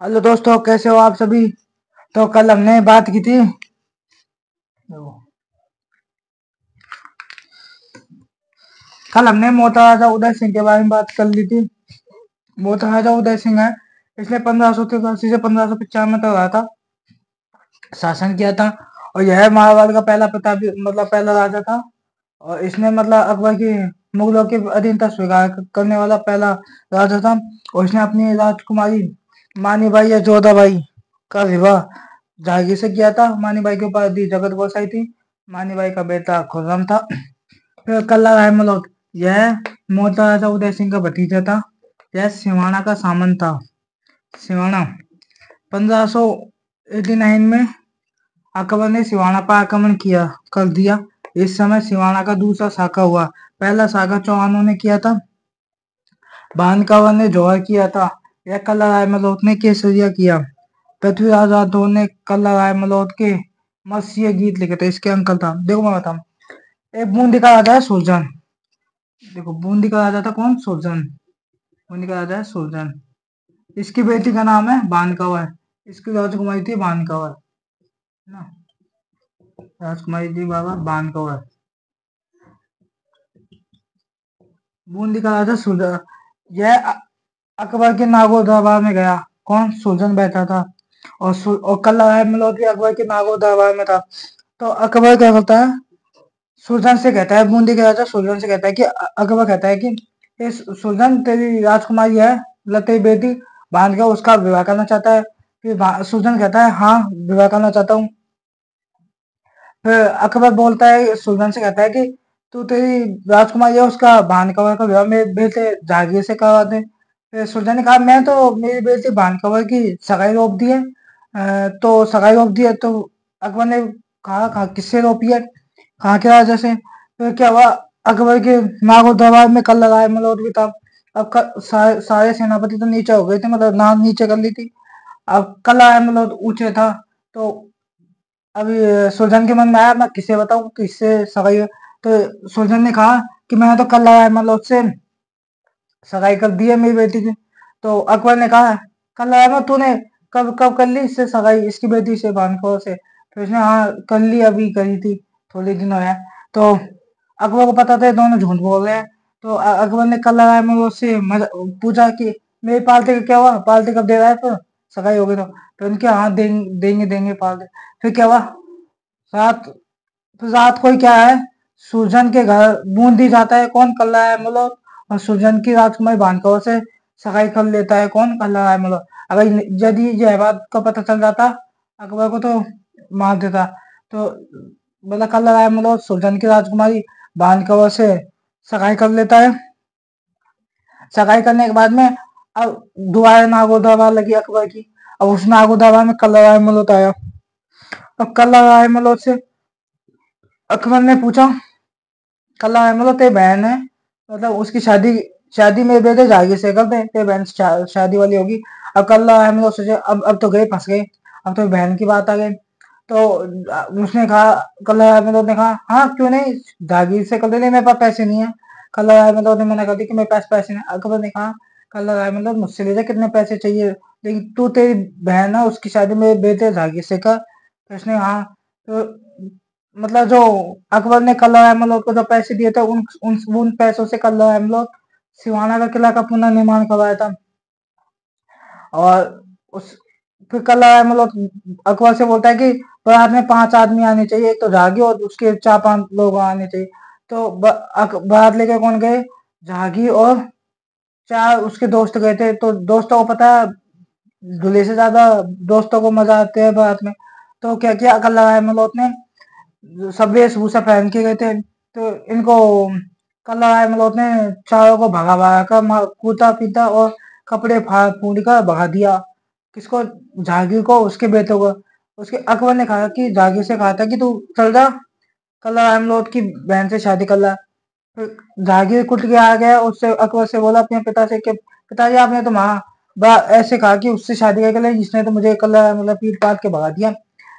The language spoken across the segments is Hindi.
हेलो दोस्तों, कैसे हो आप सभी। तो कल हमने बात की थी। कल हमने महाराजा उदय सिंह के बारे में बात कर ली थी। महाराजा उदय सिंह है, इसने 1583 से 1595 तक रहा था, शासन किया था। और यह मारवाड़ का पहला प्रतापी मतलब पहला राजा था। और इसने मतलब अकबर की मुगलों की अधीनता स्वीकार करने वाला पहला राजा था। और इसने अपनी राजकुमारी मानीबाई या जोधाबाई का विवाह जहांगीर से किया था। मानीबाई के उपाधि जगत गोसाई थी। मानीबाई का बेटा खुर्रम था। फिर कल्ला राय मलोट, यह महाराजा उदय सिंह का भतीजा था। यह सिवाना का सामंत था। सिवाना 1589 में अकबर ने सिवाना पर आक्रमण किया कर दिया। इस समय सिवाना का दूसरा शाखा हुआ। पहला शाखा चौहानों ने किया था। बानकावर ने जौहर किया था। यह कल्ला राय मलोट ने केसरिया किया। पृथ्वीराज राठौर ने कल्ला राय मलोट के मसीह गीत लिखे थे। इसके अंकल था। देखो मैं बताऊं, एक बूंदी का राजा है सुरजन। देखो बूंदी का राजा था कौन? सुरजन। बूंदी का राजा है सुरजन। इसकी बेटी का नाम है बानकावर। इसकी राजकुमारी थी बानकावर ना, राजकुमारी थी बाबा बानकावर। बूंदी का राजा सुरजन, यह अकबर के नागौर दरबार में गया। कौन? सुरजन बैठा था। और कल्ला राय मलोट भी अकबर के नागौर दरबार में था। तो अकबर क्या करता है, सुरजन से कहता है, बूंदी के राजा सुरजन से कहता है कि अकबर कहता है कि ये सुरजन तेरी राजकुमारी है, मतलब तेरी बेटी भानका, उसका विवाह करना चाहता है। फिर सुरजन कहता है हाँ विवाह करना चाहता हूँ। फिर अकबर बोलता है, सुरजन से कहता है कि तू तेरी राजकुमारी है उसका भानकवर का विवाह मेरे बेटे जहांगीर से करवा दे। फिर सुरजन ने कहा मैं तो मेरी बेटी भानकवर की सगाई रोक दी है। तो सगाई रोक दी है। तो अकबर ने कहा कहा किससे रोकी है? कहाँ के राजा से? फिर क्या हुआ, अकबर के नागौर दरबार में कल्ला राय मलोट भी था। अब सारे सेनापति तो नीचे हो गए थे, मतलब नाम नीचे कर ली थी। अब कल्ला राय मलोट ऊंचे था। तो अभी सुरजन के मन में आया मैं किसे बताऊं किससे सगाई है? तो सुरजन ने कहा कि मैंने तो कल्ला राय मलोट से सगाई कर दी है मेरी बेटी की। तो अकबर ने कहा कल्ला राय मलोट तूने कब कब कर ली इससे सगाई, इसकी बेटी से भानखोर से? तो इसने हाँ कर ली, अभी करी थी, थोड़े दिन हुए हैं। तो अकबर को पता था ये दोनों झूठ बोल रहे हैं। तो अकबर ने कल्ला राय मलोट से पूछा कि मेरी पार्टी का क्या हुआ, पार्टी कब दे रहा है? तो सगाई हो गई तो उनके हाँ देंगे देंगे देंगे पार्टी। फिर क्या हुआ, रात रात को ही क्या है, सुरजन के घर बूंदी जाता है। कौन? कल्ला है मलोट। और सुरजन की राजकुमारी भानकवर से सगाई कर लेता है। कौन? कल्ला है मलोट। अगर यदि यह बात का पता चल जाता अकबर को तो मार देता। तो मतलब कल्ला है मलोट सुरजन की राजकुमारी भानकवर से सगाई कर लेता है। सगाई करने के बाद में अब दोबारा नागौर दरबार लगी अकबर की। अब उस नागौर दरबार में कल्ला राय मलोट आया। अब कल्ला राय मलोट से अकबर ने पूछा, कल्ला मतलब तेरी बहन है, मतलब उसकी शादी शादी मेरे बेटे जहांगीर से कर दे, तेरी बहन शादी वाली होगी। अब कल्ला मतलब सोचे अब तो गए फंस गए, अब तो बहन की बात आ गई। तो उसने कहा, कल्ला मतलब ने कहा हाँ क्यों नहीं, जहांगीर से कर दे, मेरे पास पैसे नहीं है। कल्ला मतलब ने मना कर दी कि मेरे पास पैसे नहीं। अकबर ने कहा कल्ला मतलब मुझसे ले जा, कितने पैसे चाहिए, लेकिन तू तेरी बहन है उसकी शादी मेरे बेटे जहांगीर से कर। तो उसने हाँ। तो मतलब जो अकबर ने कल्ला एमलोट को जो पैसे दिए थे उन पैसों से कल्ला एमलोट सिवाना का किला का पुनर्निर्माण करवाया था। और उस फिर कल्ला एमलोट अकबर से बोलता है कि बारात में 5 आदमी आने चाहिए, एक तो जहांगीर और उसके 4-5 लोग आने चाहिए। तो बारात लेके कौन गए? जहांगीर और 4 उसके दोस्त गए थे। तो दोस्तों को पता है दूल्हे से ज्यादा दोस्तों को मजा आते हैं बारात में। तो क्या किया कल्ला एमलोट ने, सब वेशभूषा पहन के गए थे। तो इनको कल मलोट ने चारों को भगा भगा कर कूटा पीटा और कपड़े फाड़ फूड़ कर भगा दिया। किसको? जहांगीर को, उसके बेटों को। उसके अकबर ने कहा कि जहांगीर से कहा था कि तू चल जा, कल मलोट की बहन से शादी कर ला। फिर जहांगीर कुट के आ गया। उससे अकबर से बोला अपने पिता से कि पिताजी आपने तो ऐसे कहा कि उससे शादी कर ले, जिसने तो मुझे कल मतलब पीट पाट के भगा दिया।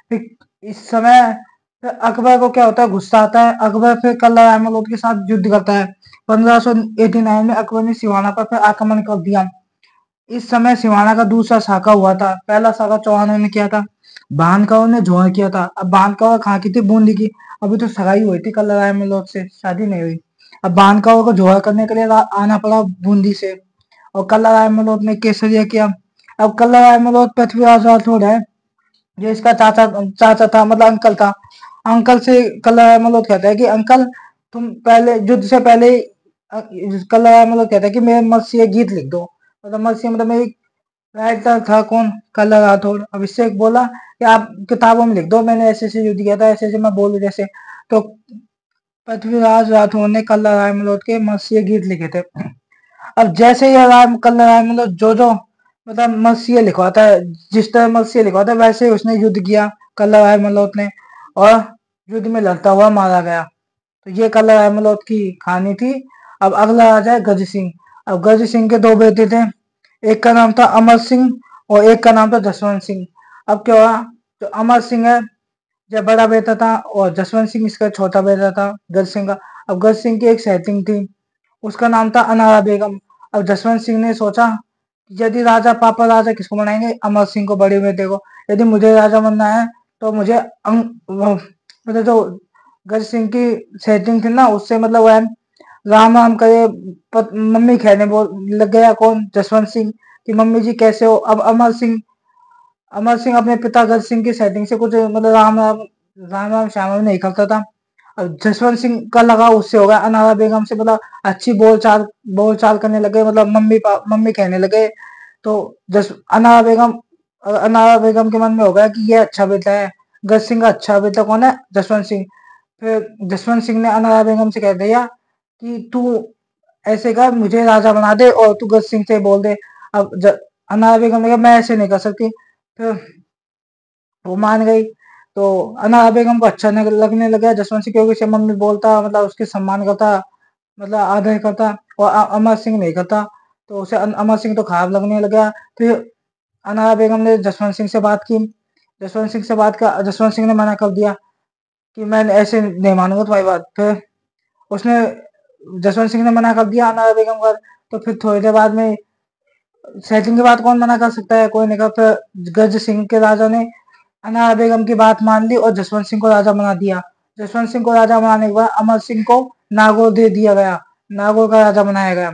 फिर इस समय फिर अकबर को क्या होता है, गुस्सा आता है। अकबर फिर कल्ला एमलोट के साथ युद्ध करता है। 1589 में अकबर ने सिवाना पर फिर आक्रमण कर दिया। इस समय सिवाना का दूसरा शाखा हुआ था। पहला शाखा चौहानों ने किया था, भानकाओं ने जौहर किया था। अब भानकाओं कहाँ की थी? बूंदी की। अभी तो सगाई हुई थी कल्ला राय मलोट से, शादी नहीं हुई। अब भानकाओं को जौहर करने के लिए आना पड़ा बूंदी से, और कल्ला राय मलोट ने केसरिया किया। अब कल्ला राय मलोट पृथ्वीराज राठौड़ है, जो इसका चाचा चाचा था, मतलब अंकल था। अंकल से कल्ला राय मलोट कहता है कि अंकल, तुम पहले युद्ध से पहले कल्ला राय मलोट कहता है कि मेरे मत से ये गीत लिख दो। मतलब मत से मतलब मेरी राइटर था कौन? कल्ला राठौड़। अब इससे बोला कि आप किताबों में लिख दो, मैंने ऐसे ऐसे युद्ध किया था, ऐसे ऐसे मैं बोलूं जैसे। तो पृथ्वीराज राठौड़ ने कल्ला राय मलोट के मसीह गीत लिखे थे। अब जैसे ही कल्ला राय मलोट जो जो मतलब मसीह लिखवाता है, जिस तरह मसीह लिखवाता है, वैसे ही उसने युद्ध किया कल्ला राय मलोट ने, और युद्ध में लड़ता हुआ मारा गया। तो ये कल्ला राय मलोट की कहानी थी। अब अगला आ जाए गज सिंह। अब गज सिंह के दो बेटे थे, एक का नाम था अमर सिंह और एक का नाम था जसवंत सिंह। अब क्या हुआ, जो अमर सिंह है जब बड़ा बेटा था, और जसवंत सिंह इसका छोटा बेटा था गज सिंह का। अब गज सिंह की एक सेटिंग थी, उसका नाम था अनारा बेगम। अब जसवंत सिंह ने सोचा कि यदि राजा, पापा राजा किसको बनाएंगे? अमर सिंह को, बड़े बेटे को। यदि मुझे राजा बनना है तो मुझे मतलब जो गज सिंह की सेटिंग थी ना, उससे मतलब वह राम राम करे, मम्मी कहने बोल लग गया कौन? जसवंत सिंह, कि मम्मी जी कैसे हो? अब अमर सिंह अपने पिता गज सिंह की सेटिंग से कुछ मतलब राम राम श्याम राम नहीं करता था। अब जसवंत सिंह का लगाव उससे हो गया, अनारा बेगम से, मतलब अच्छी बोलचाल करने लगे, मतलब मम्मी कहने लगे। तो जस अनारा बेगम के मन में हो गया कि ये अच्छा बेटा है। गज सिंह का अच्छा बेटा कौन है? जसवंत सिंह। फिर जसवंत सिंह ने अनारा बेगम से कह दिया कि तू ऐसे कर, मुझे राजा बना दे और तू गज सिंह से बोल दे। अब अनारा बेगम ने कहा मैं ऐसे नहीं कर सकती। फिर वो मान गई। तो अनारा बेगम को अच्छा लगने लगा जसवंत सिंह, क्योंकि उसे मम्मी बोलता, मतलब उसके सम्मान करता, मतलब आदर करता, और अमर सिंह नहीं करता। तो उसे अमर सिंह तो खराब लगने लगा। फिर अनारा बेगम ने जसवंत सिंह से बात की। जसवंत सिंह ने मना कर दिया कि मैं ऐसे नहीं मानूंगा तुम्हारी बात। फिर उसने जसवंत सिंह ने मना कर दिया अनारा बेगम का। तो फिर थोड़ी देर बाद में सेटिंग के बाद कौन मना कर सकता है? कोई नहीं कर। फिर गज सिंह के राजा ने अनारा बेगम की बात मान ली और जसवंत सिंह को राजा बना दिया। जसवंत सिंह को राजा बनाने के बाद अमर सिंह को नागौर दे दिया गया, नागौर का राजा बनाया गया।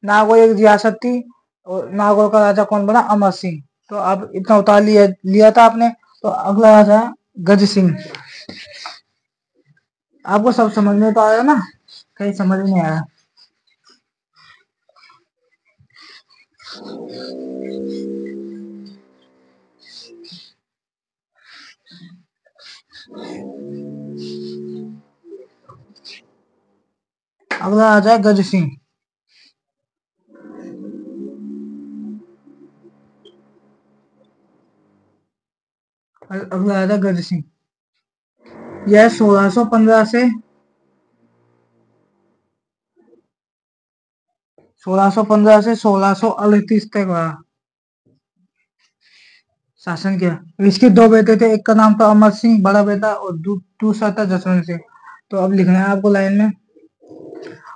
नागौर एक रियासत थी, और नागौर का राजा कौन बना? अमर सिंह। तो अब इतना उतार लिया था आपने। तो अगला राजा है गज सिंह। आपको सब समझ में तो आया ना? कहीं समझ नहीं आया? अगला आ जाए गज सिंह। अगला आ जाए गज सिंह। यह 1615 से 1638 तक रहा, शासन किया। इसके दो बेटे थे, एक का नाम था अमर सिंह बड़ा बेटा, और दूसरा था जसवंत सिंह। तो अब लिखना है आपको लाइन में।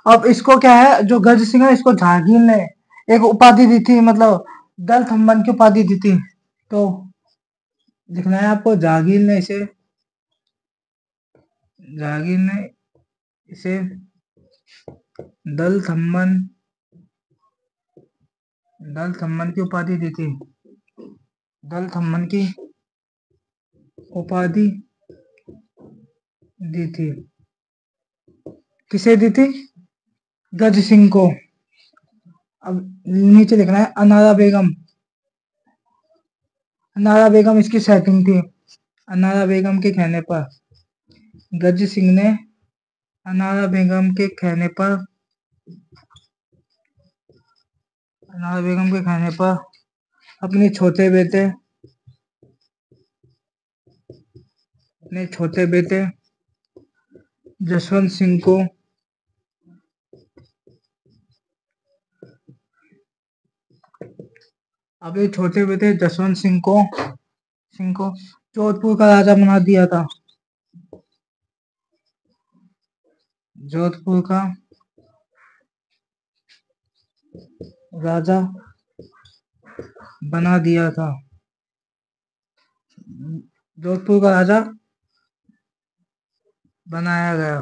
अब इसको क्या है, जो गज सिंह है इसको जहांगीर ने एक उपाधि दी थी, मतलब दल थम्बन की उपाधि दी थी। तो लिखना है आपको, जहांगीर ने इसे दल थम्बन की उपाधि दी थी। दल थम्बन की उपाधि दी थी। किसे दी थी? गज सिंह को। अब नीचे लिखना है अनारा बेगम। अनारा बेगम इसकी सेटिंग थी। अनारा बेगम के कहने पर गज सिंह ने अनारा बेगम के कहने पर अनारा बेगम के कहने पर अपने छोटे बेटे जसवंत सिंह को अपने छोटे बेटे जसवंत सिंह को जोधपुर का राजा बना दिया था। जोधपुर का राजा बना दिया था। जोधपुर का राजा बनाया गया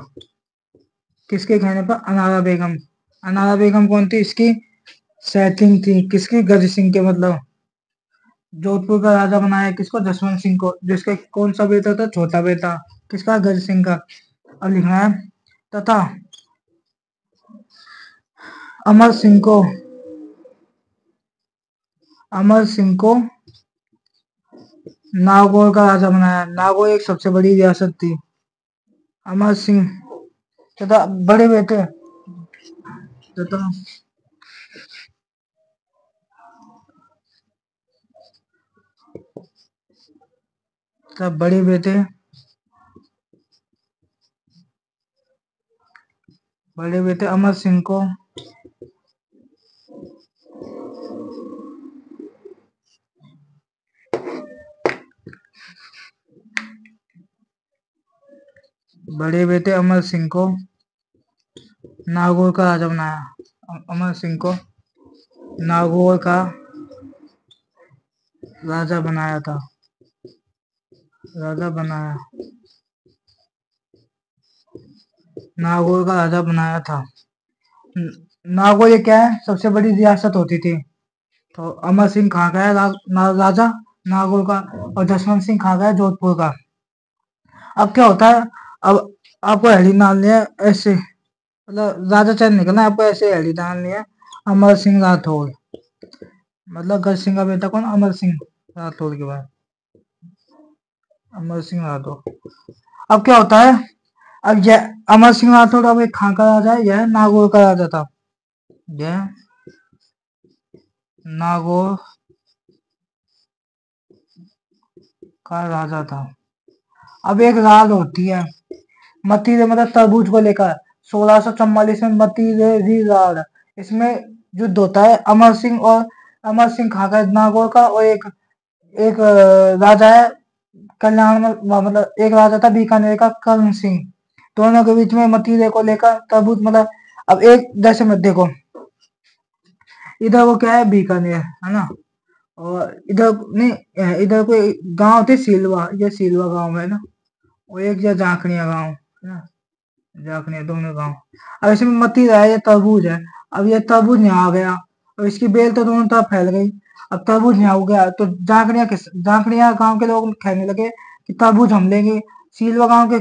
किसके कहने पर? अनारा बेगम। अनारा बेगम कौन थी? इसकी सैथिंग थी। किसकी? गज सिंह के। मतलब जोधपुर का राजा बनाया किसको? जसवंत सिंह को। जिसके कौन सा बेटा था? छोटा बेटा। किसका? गज सिंह का। अब लिखना है तथा अमर सिंह को नागौर का राजा बनाया। नागौर एक सबसे बड़ी रियासत थी। अमर सिंह तथा बड़े बेटे तथा बड़े बेटे अमर सिंह को नागौर का राजा बनाया। अमर सिंह को नागौर का राजा बनाया था। नागौर का राजा बनाया था। नागौर ये क्या है? सबसे बड़ी रियासत होती थी। तो अमर सिंह कहाँ का है? राजा नागौर का। और जसवंत सिंह कहाँ का है? जोधपुर का। अब क्या होता है? अब आपको हेडी डालनी है ऐसे, मतलब राजा चयन निकलना है आपको, ऐसे हेडी डालनी है। अमर सिंह राठौर, मतलब गज सिंह का बेटा कौन? अमर सिंह राठौर के बाद अमर सिंह राठौर। अब क्या होता है? अब यह अमर सिंह राठौर अब एक खां का राजा है, यह नागौर का राजा था। यह नागौर का राजा था। अब एक राल होती है मतीरे, मतलब तरबूज को लेकर 1644 में मतीरे राल। इसमें युद्ध होता है अमर सिंह खां का नागौर का, और एक एक राजा है कल्याण में, मतलब एक राजा था बीकानेर का कर्ण सिंह। दोनों के बीच में मतीरे को लेकर तरबूज, मतलब अब एक जैसे मत देखो, इधर वो क्या है? बीकानेर है ना, और इधर नहीं, इधर कोई गांव थे सिलवा, ये सिलवा गांव है ना, और एक ये जाखनिया गांव है ना, जाखनिया, दोनों गांव। अब इसमें मतीरा है, ये तरबूज है। अब ये तरबूज यहाँ आ गया, और इसकी बेल तो दोनों तरफ फैल गई। अब तरबूज यहाँ हो गया, तो जाखनिया गांव के लोग कहने लगे कि तरबूज हम लेंगे, सिलवा गांव के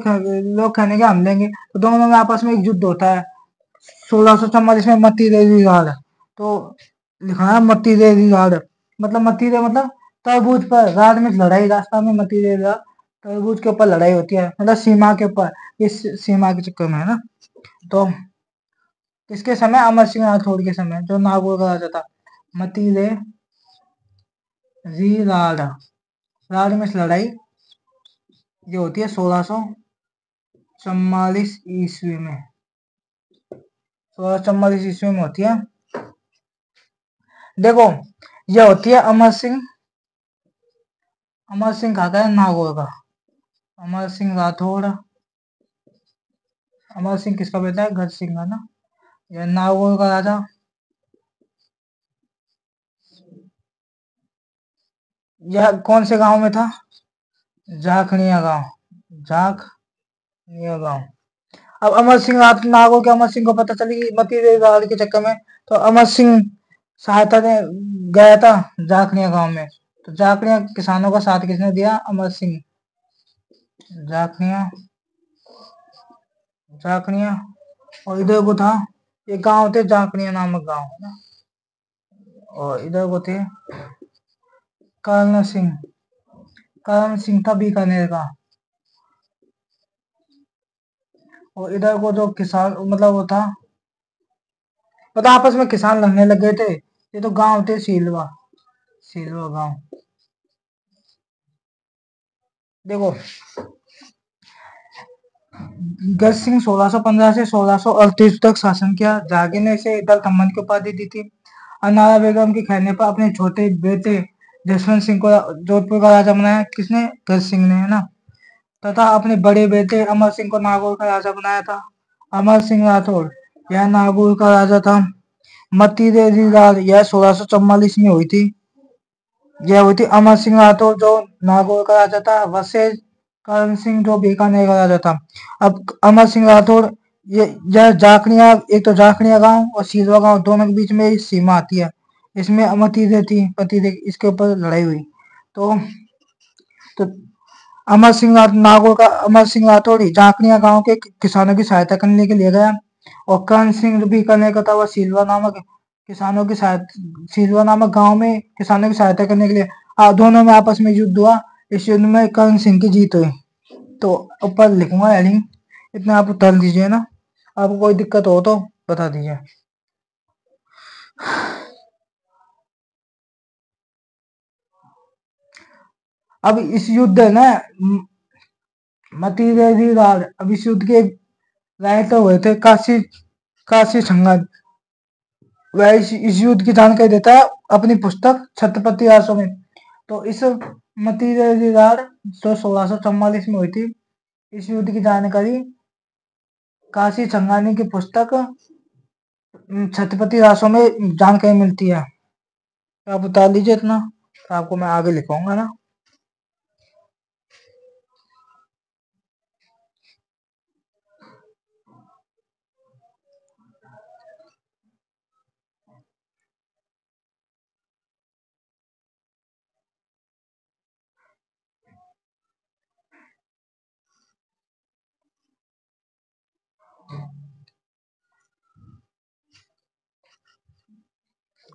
लोग कहने लगे हम लेंगे। तो दोनों में आपस में एक युद्ध होता है 1644 में मतीरेरी राड। तो लिखा है मतीरेरी राड, मतलब मतीरे मतलब तरबूज पर, राड में लड़ाई, रास्ता में मतीरेरी राड, तरबूज के ऊपर लड़ाई होती है, मतलब सीमा के ऊपर, इस सीमा के चक्कर में है ना। तो किसके समय? अमर सिंह राठौर के समय, जो नागौर का राजा था। मतीरे री राड, राड में लड़ाई ये होती है 1644 ईस्वी में, 1644 ईस्वी में होती है। देखो ये होती है अमर सिंह खाता है नागौर का। अमर सिंह राठौर, अमर सिंह किसका बेटा है? गज सिंह का ना। यह नागौर का राजा, यह कौन से गांव में था? जाखनिया गांव, जाखनिया गांव। अब अमर सिंह नागौर के अमर सिंह को पता चली मतीरे राड के चक्कर में, तो अमर सिंह सहायता ने गया था जाखनिया गांव में। तो जाखनिया किसानों का साथ किसने दिया? अमर सिंह। जाखनिया और इधर को था, एक गांव थे जाखनिया नामक गांव है ना, और इधर को थे कर्ण सिंह था बीकानेर का। और इधर को जो किसान, मतलब वो था, पता आपस में किसान लड़ने लग गए थे। ये तो गांव थे सिलवा गांव। देखो गज सिंह 1615 से 1638 तक शासन किया। जहांगीर ने इसे दल थम्मन की उपाधि दी थी। अनारा बेगम के कहने पर अपने छोटे बेटे जसवंत सिंह को जोधपुर का राजा बनाया। किसने? गज सिंह ने, है ना। तथा अपने बड़े बेटे अमर सिंह को नागौर का राजा बनाया था। अमर सिंह राठौर यह नागौर का राजा था। मतीरेरी राड यह 1644 में हुई थी। यह हुई थी अमर सिंह राठौर जो नागौर का राजा था, वर्सेस करण सिंह जो बीकानेर का राजा था। अब अमर सिंह राठौर, ये यह जाखड़िया, एक तो जाखड़िया गांव और सीलवा गांव दोनों के बीच में ये सीमा आती है। इसमें अमतीरे थी, पतिरे, इसके ऊपर लड़ाई हुई। तो तो नागौर का अमर सिंह राठौर ही जाखड़िया गांव के किसानों की सहायता करने के लिए गया, और करण सिंह जो बीकानेर का था वह सीलवा नामक गांव में किसानों की सहायता करने के लिए, दोनों में आपस में युद्ध हुआ। इस युद्ध में करण सिंह की जीत हुई। तो ऊपर लिखूंगा हेडिंग, इतना आप उतार दीजिए ना। आपको कोई दिक्कत हो तो बता दीजिए। अब इस युद्ध है ना, मतीरेरी राज, अब इस युद्ध के रायता हुए थे काशी काशी छंगन। वह इस युद्ध की जानकारी देता है अपनी पुस्तक छत्रपति रासो में। तो इस मतीरेरी राज जो 1644 में हुई थी, इस युद्ध की जानकारी काशी छंगानी की पुस्तक छत्रपति रासो में जानकारी मिलती है। तो आप बता दीजिए इतना, तो आपको मैं आगे लिखूंगा ना।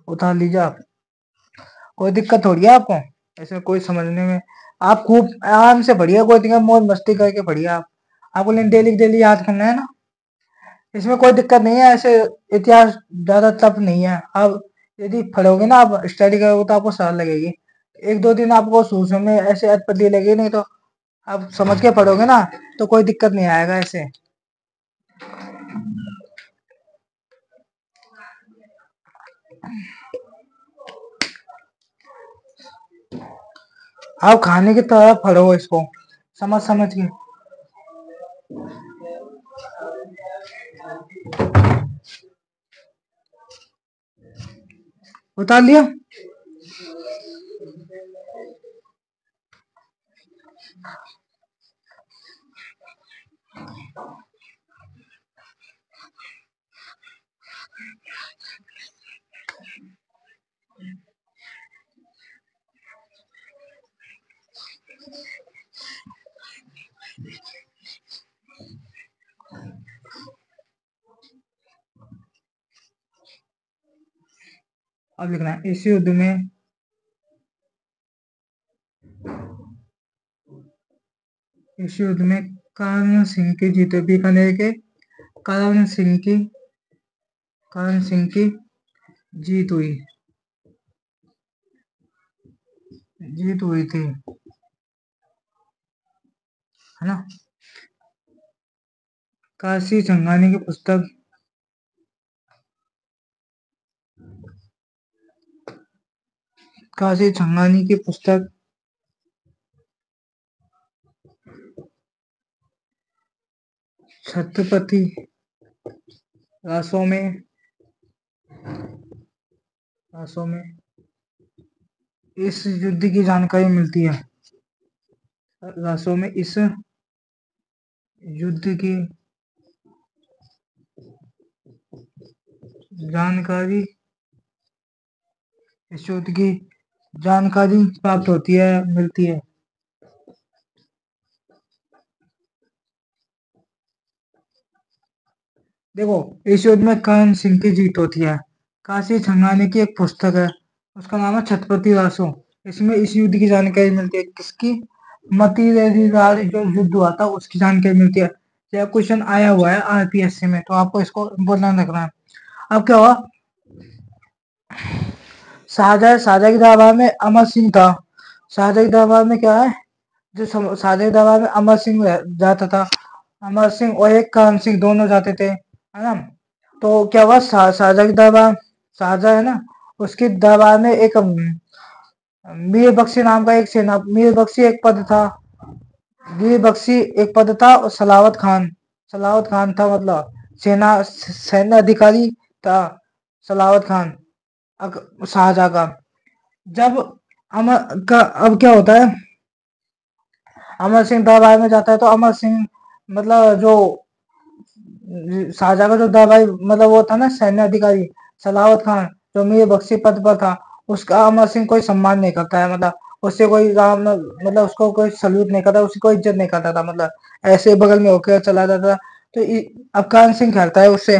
उतार लीजिए आप, कोई दिक्कत हो रही है आपको इसमें, कोई समझने में? आप खूब आराम से पढ़िए, कोई दिक्कत, मौज मस्ती करके पढ़िए आप। आपको लेकिन डेली डेली याद करना है ना, इसमें कोई दिक्कत नहीं है। ऐसे इतिहास ज्यादा टफ नहीं है। आप यदि पढ़ोगे ना, आप स्टडी करोगे तो आपको सरल लगेगी। एक दो दिन आपको शुरू शुरू में ऐसे अटपटी लगेगी, नहीं तो आप समझ के पढ़ोगे ना तो कोई दिक्कत नहीं आएगा ऐसे। आप खाने की तरह पढ़ो इसको, समझ समझ के। उतार लिया। अब लिखना है इस युद्ध में करण सिंह की जीत हुई। बीकानेर के करण सिंह की जीत हुई थी, है ना। काशी छंगानी की पुस्तक छत्रपति रासो में इस युद्ध की जानकारी मिलती है। रासो में इस युद्ध की जानकारी प्राप्त होती है, मिलती है। देखो, इस युद्ध में करण सिंह की जीत होती है। काशी छंगाने की एक पुस्तक है, उसका नाम है छत्रपति रासो। इसमें इस युद्ध की जानकारी मिलती है। किसकी? मतीरेरी राज जो युद्ध हुआ था उसकी जानकारी मिलती है। यह क्वेश्चन आया हुआ है आरपीएससी में, तो आपको इसको इम्पोर्टेंट रखना है। अब क्या हुआ, शाहजहां की दरबार में अमर सिंह था। शाहजहां की दरबार में क्या है, जो शाहजहां के दरबार में अमर सिंह जाता था। अमर सिंह और एक करण सिंह दोनों जाते थे, है ना। तो क्या हुआ, शाहजहां की दरबार, शाहजहां है ना, उसके दरबार में एक मीर बख्शी नाम का एक सेना, मीर बख्शी एक पद था, मीर बख्शी एक पद था, और सलावत खान था, मतलब सैन्य अधिकारी था सलावत खान शाहजहां का। जब अब क्या होता है, अमर सिंह दरबार में जाता है तो अमर सिंह मतलब जो शाहजहाँ का जो दरबारी मतलब वो था ना सैन्य अधिकारी सलावत खान जो मीर बख्शी पद पर था, उसका अमर सिंह कोई सम्मान नहीं करता है, मतलब उससे कोई राम मतलब उसको कोई सल्यूट नहीं करता, उसकी कोई इज्जत नहीं करता था, मतलब ऐसे बगल में होकर चला जाता था। तो अब करण सिंह खेलता है उससे,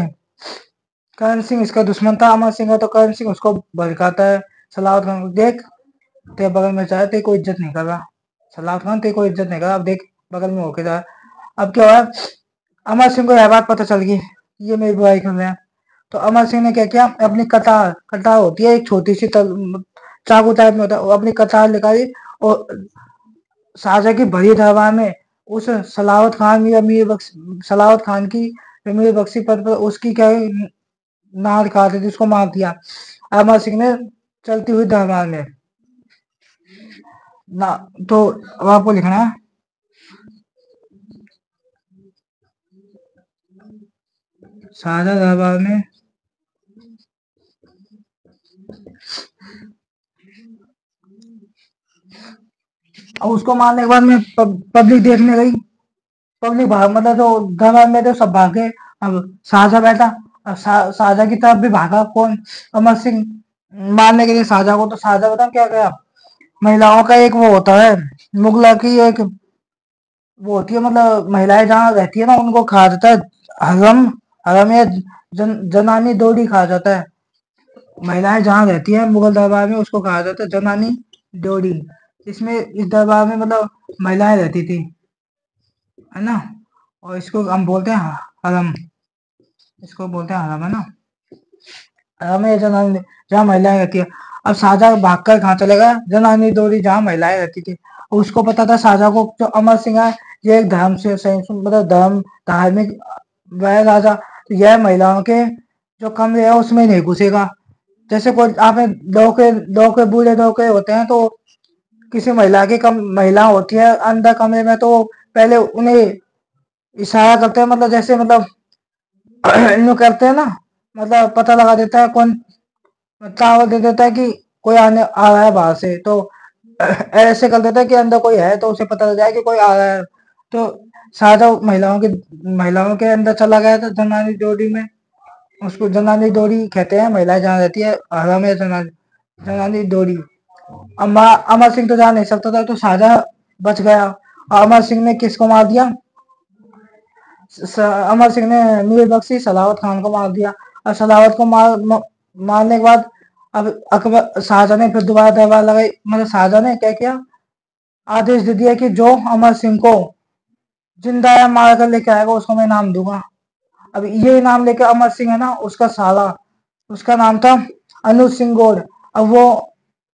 करण सिंह इसका दुश्मन था अमर सिंह का, तो करण सिंह उसको भड़काता है सलावत खान को, देख तेरे बगल में जाए तेरी कोई इज्जत नहीं कर रहा, सलावत खान तेरी कोई इज्जत नहीं कर रहा, अब देख बगल में होके जाए। अब क्या हुआ, अमर सिंह को यह बात पता चल गई ये मेरी बुराई कर रहे हैं, तो अमर सिंह ने क्या किया, अपनी कतार कतार होती है एक छोटी सी चाकू टाइप में होता है, वो अपनी कतार निकाली और शाहजहाँ की बड़ी दरबार में उस सलावत खान या सलावत खान की मीर बख्शी पद पर उसकी क्या नार काट दी, उसको मार दिया अमर सिंह ने चलती हुई दरबार में ना। तो अब आपको लिखना है शाहजहाँ दरबार में और उसको मारने के बाद में पब्लिक देखने गई, पब्लिक भाग मतलब जो दरबार में थे सब भागे। अब शाहजहाँ बैठा, अब शाहजहाँ की तरफ भी भागा कौन, अमर सिंह मारने के लिए शाहजहाँ को, तो शाहजहाँ बता क्या गया, महिलाओं का एक वो होता है, मुगला की एक वो होती है, मतलब महिलाएं जहाँ रहती है ना उनको कहा जाता है हरम, हरम या जनानी डोरी कहा जाता है, महिलाएं जहाँ रहती हैं मुगल दरबार में उसको कहा जाता है जनानी डोरी। इसमें इस दरबार में मतलब महिलाएं रहती थी, है ना, और इसको हम बोलते हैं हरम, इसको बोलते हैं हरम, है ना, हरम है जनानी जहाँ महिलाएं रहती है। अब शाहजहाँ भागकर कहाँ चले गया, जनानी डोरी जहाँ महिलाएं रहती थी, उसको पता था शाहजहाँ को जो अमर सिंह है ये एक धर्म से सहिष्णु मतलब धार्मिक वह राजा, तो यह महिलाओं के जो कमरे है उसमें नहीं घुसेगा। जैसे कोई आपने दो के बूढ़े दो के होते हैं, तो किसी महिला होती है अंदर कमरे में, तो पहले उन्हें इशारा करते हैं, मतलब जैसे मतलब यूं करते हैं ना, मतलब पता लगा देता है कौन, टावर दे देता है कि कोई आने आ रहा है बाहर से, तो ऐसे कर देता है कि अंदर कोई है तो उसे पता लग जाए कि कोई आ रहा है। तो शायद वो महिलाओं के अंदर चला गया था जनानी जोड़ी में, उसको जनानी डोरी कहते हैं, महिलाएं जहाँ रहती है हवा में जनानी डोरी। अमर सिंह तो जा नहीं सकता था, तो शाहजहाँ बच गया। अमर सिंह ने किसको मार दिया, अमर सिंह ने मीर बख्शी सलावत खान को मार दिया। और सलावत को मारने के बाद अब अकबर शाहजहाँ ने फिर दोबारा दरबार लगाई, मतलब शाहजहाँ ने क्या किया, आदेश दे दिया कि जो अमर सिंह को जिंदा या मार कर लेके आएगा उसको मैं इनाम दूंगा। अब ये इनाम लेके अमर सिंह है ना उसका साला, उसका नाम था अनुज सिंह गौड़। अब वो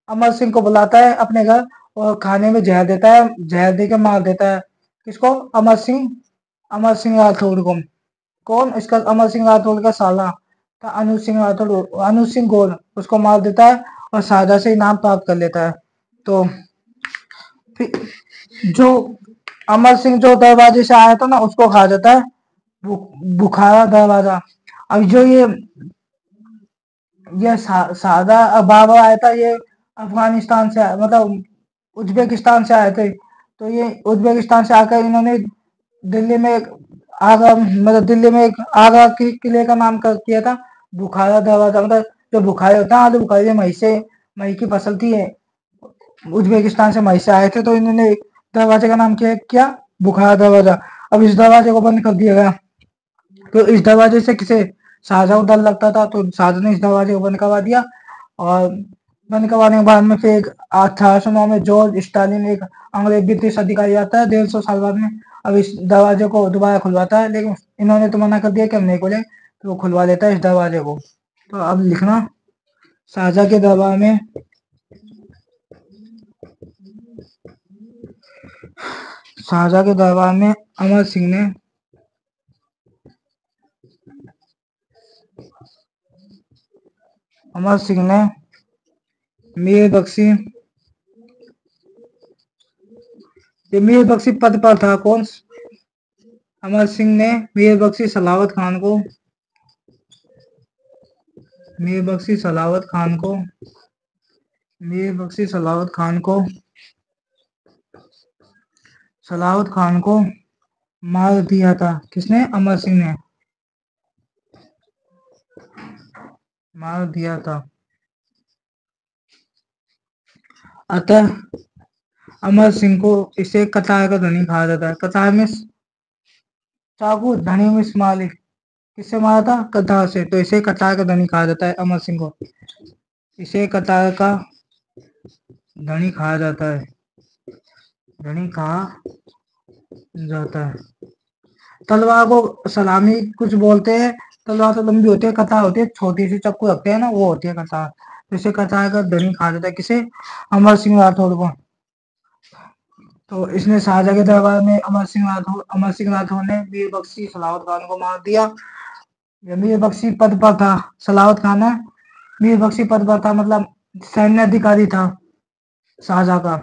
अमर सिंह को बुलाता है अपने घर और खाने में जहर देता है, जहर दे के मार देता है किसको, अमर सिंह राठौड़ को। कौन, इसका अमर सिंह राठौड़ का साला था अनुज सिंह राठौड़, अनुज सिंह गौड़ उसको मार देता है और शाहजहाँ से इनाम प्राप्त कर लेता है। तो जो अमर सिंह जो दरवाजे से आया था ना उसको कहा जाता है बुखारा दरवाजा। अब जो ये सादा बाबर आया था ये अफगानिस्तान से मतलब उज्बेकिस्तान से आए थे, तो ये उज्बेकिस्तान से आकर इन्होंने दिल्ली में एक आगरा मतलब दिल्ली में एक आगरा की किले का नाम कर किया था बुखारा दरवाजा, मतलब जो बुखारे होता है आलू बुखारे मई की फसल थी, उज्बेकिस्तान से मई से आए थे, तो इन्होंने दरवाजे का नाम क्या बुखारा दरवाजा। अब इस दरवाजे को बंद कर दिया गया, तो इस दरवाजे से किसे शाहजहाँ को डर लगता था, तो शाहजहाँ ने इस दरवाजे को बंद करवा दिया। और बंद करवाने के बाद में फिर 1809 में जॉर्ज स्टालिन एक अंग्रेज ब्रिटिश अधिकारी आता है 150 साल बाद में, अब इस दरवाजे को दोबारा खुलवाता है, लेकिन इन्होंने तो मना कर दिया कि हम नहीं खोले, तो वो खुलवा देता है इस दरवाजे को। तो अब लिखना शाहजहाँ के दरबार में शाहजहाँ के दरबार में अमर सिंह ने मीर बख्शी, ये मीर बख्शी पद पर था कौन, अमर सिंह ने मीर बख्शी सलावत खान को मीर बख्शी सलावत खान को मार दिया था। किसने? अमर सिंह ने मार दिया था। अतः अमर सिंह को इसे कतार का धनी कहा जाता है। कतार में चाकू, धनी में इस्माइल। किससे मारा था? कतार से। तो इसे कतार का धनी कहा जाता है अमर सिंह को। इसे कतार का धनी कहा जाता है। धनी कहा जाता है। तलवार को सलामी कुछ बोलते हैं। तलवार तो लंबी होती है, कतार होती है छोटी सी, चक्कू रखते हैं ना, वो होती है कतार। तो इसे कतार का धनी कहा जाता है। किसे? अमर सिंह राठौड़ को। तो इसने शाहजहां के दरबार में अमर सिंह राठौड़ ने मीर बख्शी सलावत खान को मार दिया। जब मीर बख्शी पद पर था, सलावत खान है मीर बख्शी पद पर था, मतलब सैन्य अधिकारी था शाहजहां का।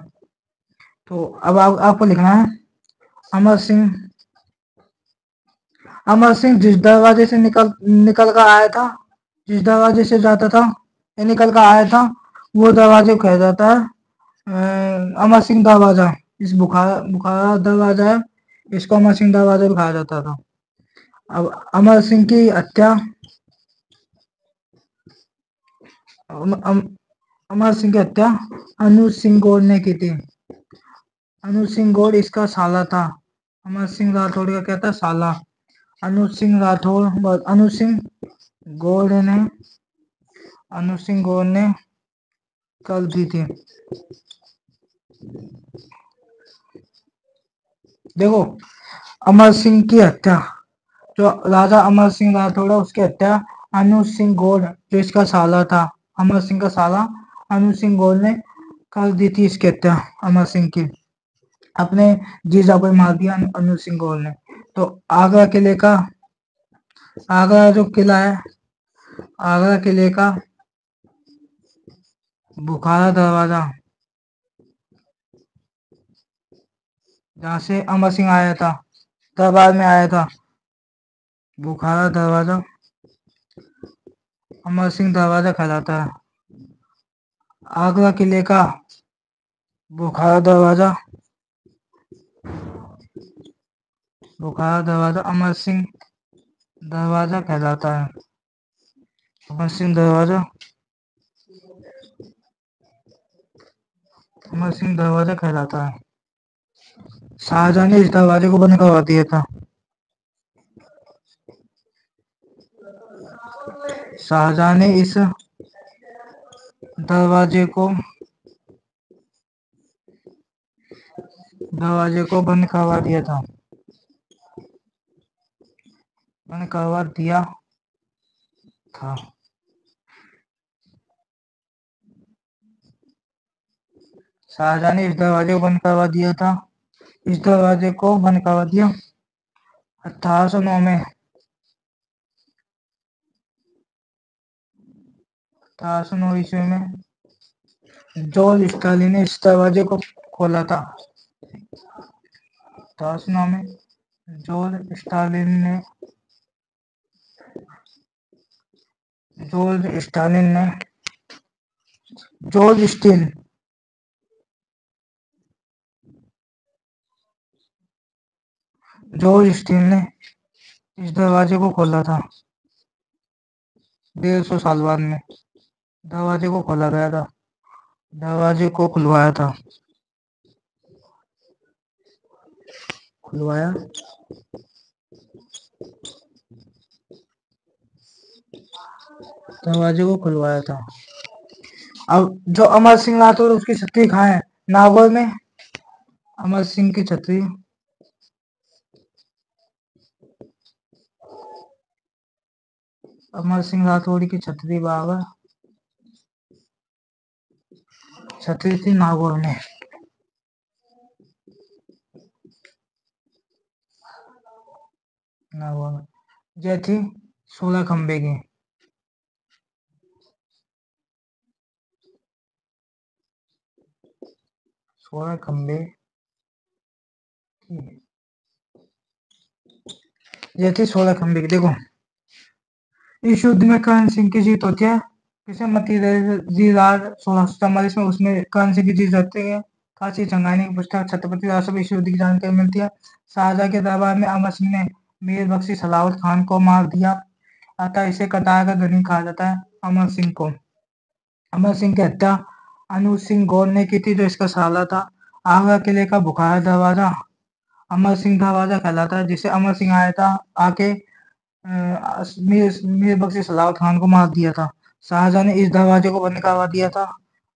तो अब आपको लिखना है अमर सिंह जिस दरवाजे से निकल कर आया था, जिस दरवाजे से जाता था या निकल कर आया था, वो दरवाजे को कहा जाता है अमर सिंह दरवाजा। इस बुखारा दरवाजा है, इसको अमर सिंह दरवाजा भी कहा जाता था। अब अमर सिंह की हत्या अमर सिंह की हत्या अनु सिंह गौड़ ने की थी। अनु सिंह गौड़ इसका साला था। अमर सिंह राठौड़ का क्या था? साला। अनु सिंह गौड़ ने अनु सिंह गौड़ ने कर दी थी। देखो, अमर सिंह की हत्या, जो राजा अमर सिंह राठौड़ है उसकी हत्या अनु सिंह गौड़, जो इसका साला था, अमर सिंह का साला अनु सिंह गौड़ ने कर दी थी इसकी हत्या। अमर सिंह की अपने जीजा को मार दिया अनु सिंह गौड़ ने। तो आगरा जो किला है, आगरा किले का बुखारा दरवाजा, जहाँ से अमर सिंह आया था, दरबार में आया था, बुखारा दरवाजा अमर सिंह दरवाजा कहलाता है। आगरा किले का बुखारा दरवाजा अमर सिंह दरवाजा कहलाता है। अमर सिंह दरवाजा कहलाता है। शाहजहां ने इस दरवाजे को बंद करवा दिया था। शाहजहां ने इस दरवाजे को बंद करवा दिया था। शाहजहां ने इस दरवाजे को बंद करवा दिया था। इस दरवाजे को बंद करवा दिया 1809 में। 1809 ईस्वी में जॉर्ज स्टालिन ने इस दरवाजे को खोला था। 1809 में जॉर्ज स्टालिन ने जॉर्ज स्टील ने इस दरवाजे को खोला था। 150 साल बाद में दरवाजे को खोला गया था, दरवाजे को खुलवाया था, दरवाजे को खुलवाया था। अब जो अमर सिंह राठौर उसकी छतरी कहाँ है? नागौर में। अमर सिंह की छतरी अमर सिंह राठौर की छतरी बाबा छतरी थी नागौर में। यह थी 16 खंबे की। 16 खंबे की, यह थी 16 खंबे की। देखो, इस युद्ध में कर्ण सिंह की जीत होती है, किसे मती राज 1644 में उसमें कौन सी की चीज रहती है? काशी चंगानी की पुस्तक छत्रपति राजपूत ईश्वर की जानकारी मिलती है। शाहजहां के दरबार में अमर सिंह ने मीर बख्शी सलावत खान को मार दिया, अतः इसे कतार का धनी कहा जाता है अमर सिंह को। अमर सिंह की हत्या अनूप सिंह गौर ने की थी, जो इसका साला था। आगरा किले का बुखारा दरवाजा अमर सिंह दरवाजा कहलाता है, जिसे अमर सिंह आया था आके मीर बख्शी सलावत खान को मार दिया था। शाहजहां ने इस दरवाजे को बंद करवा दिया था।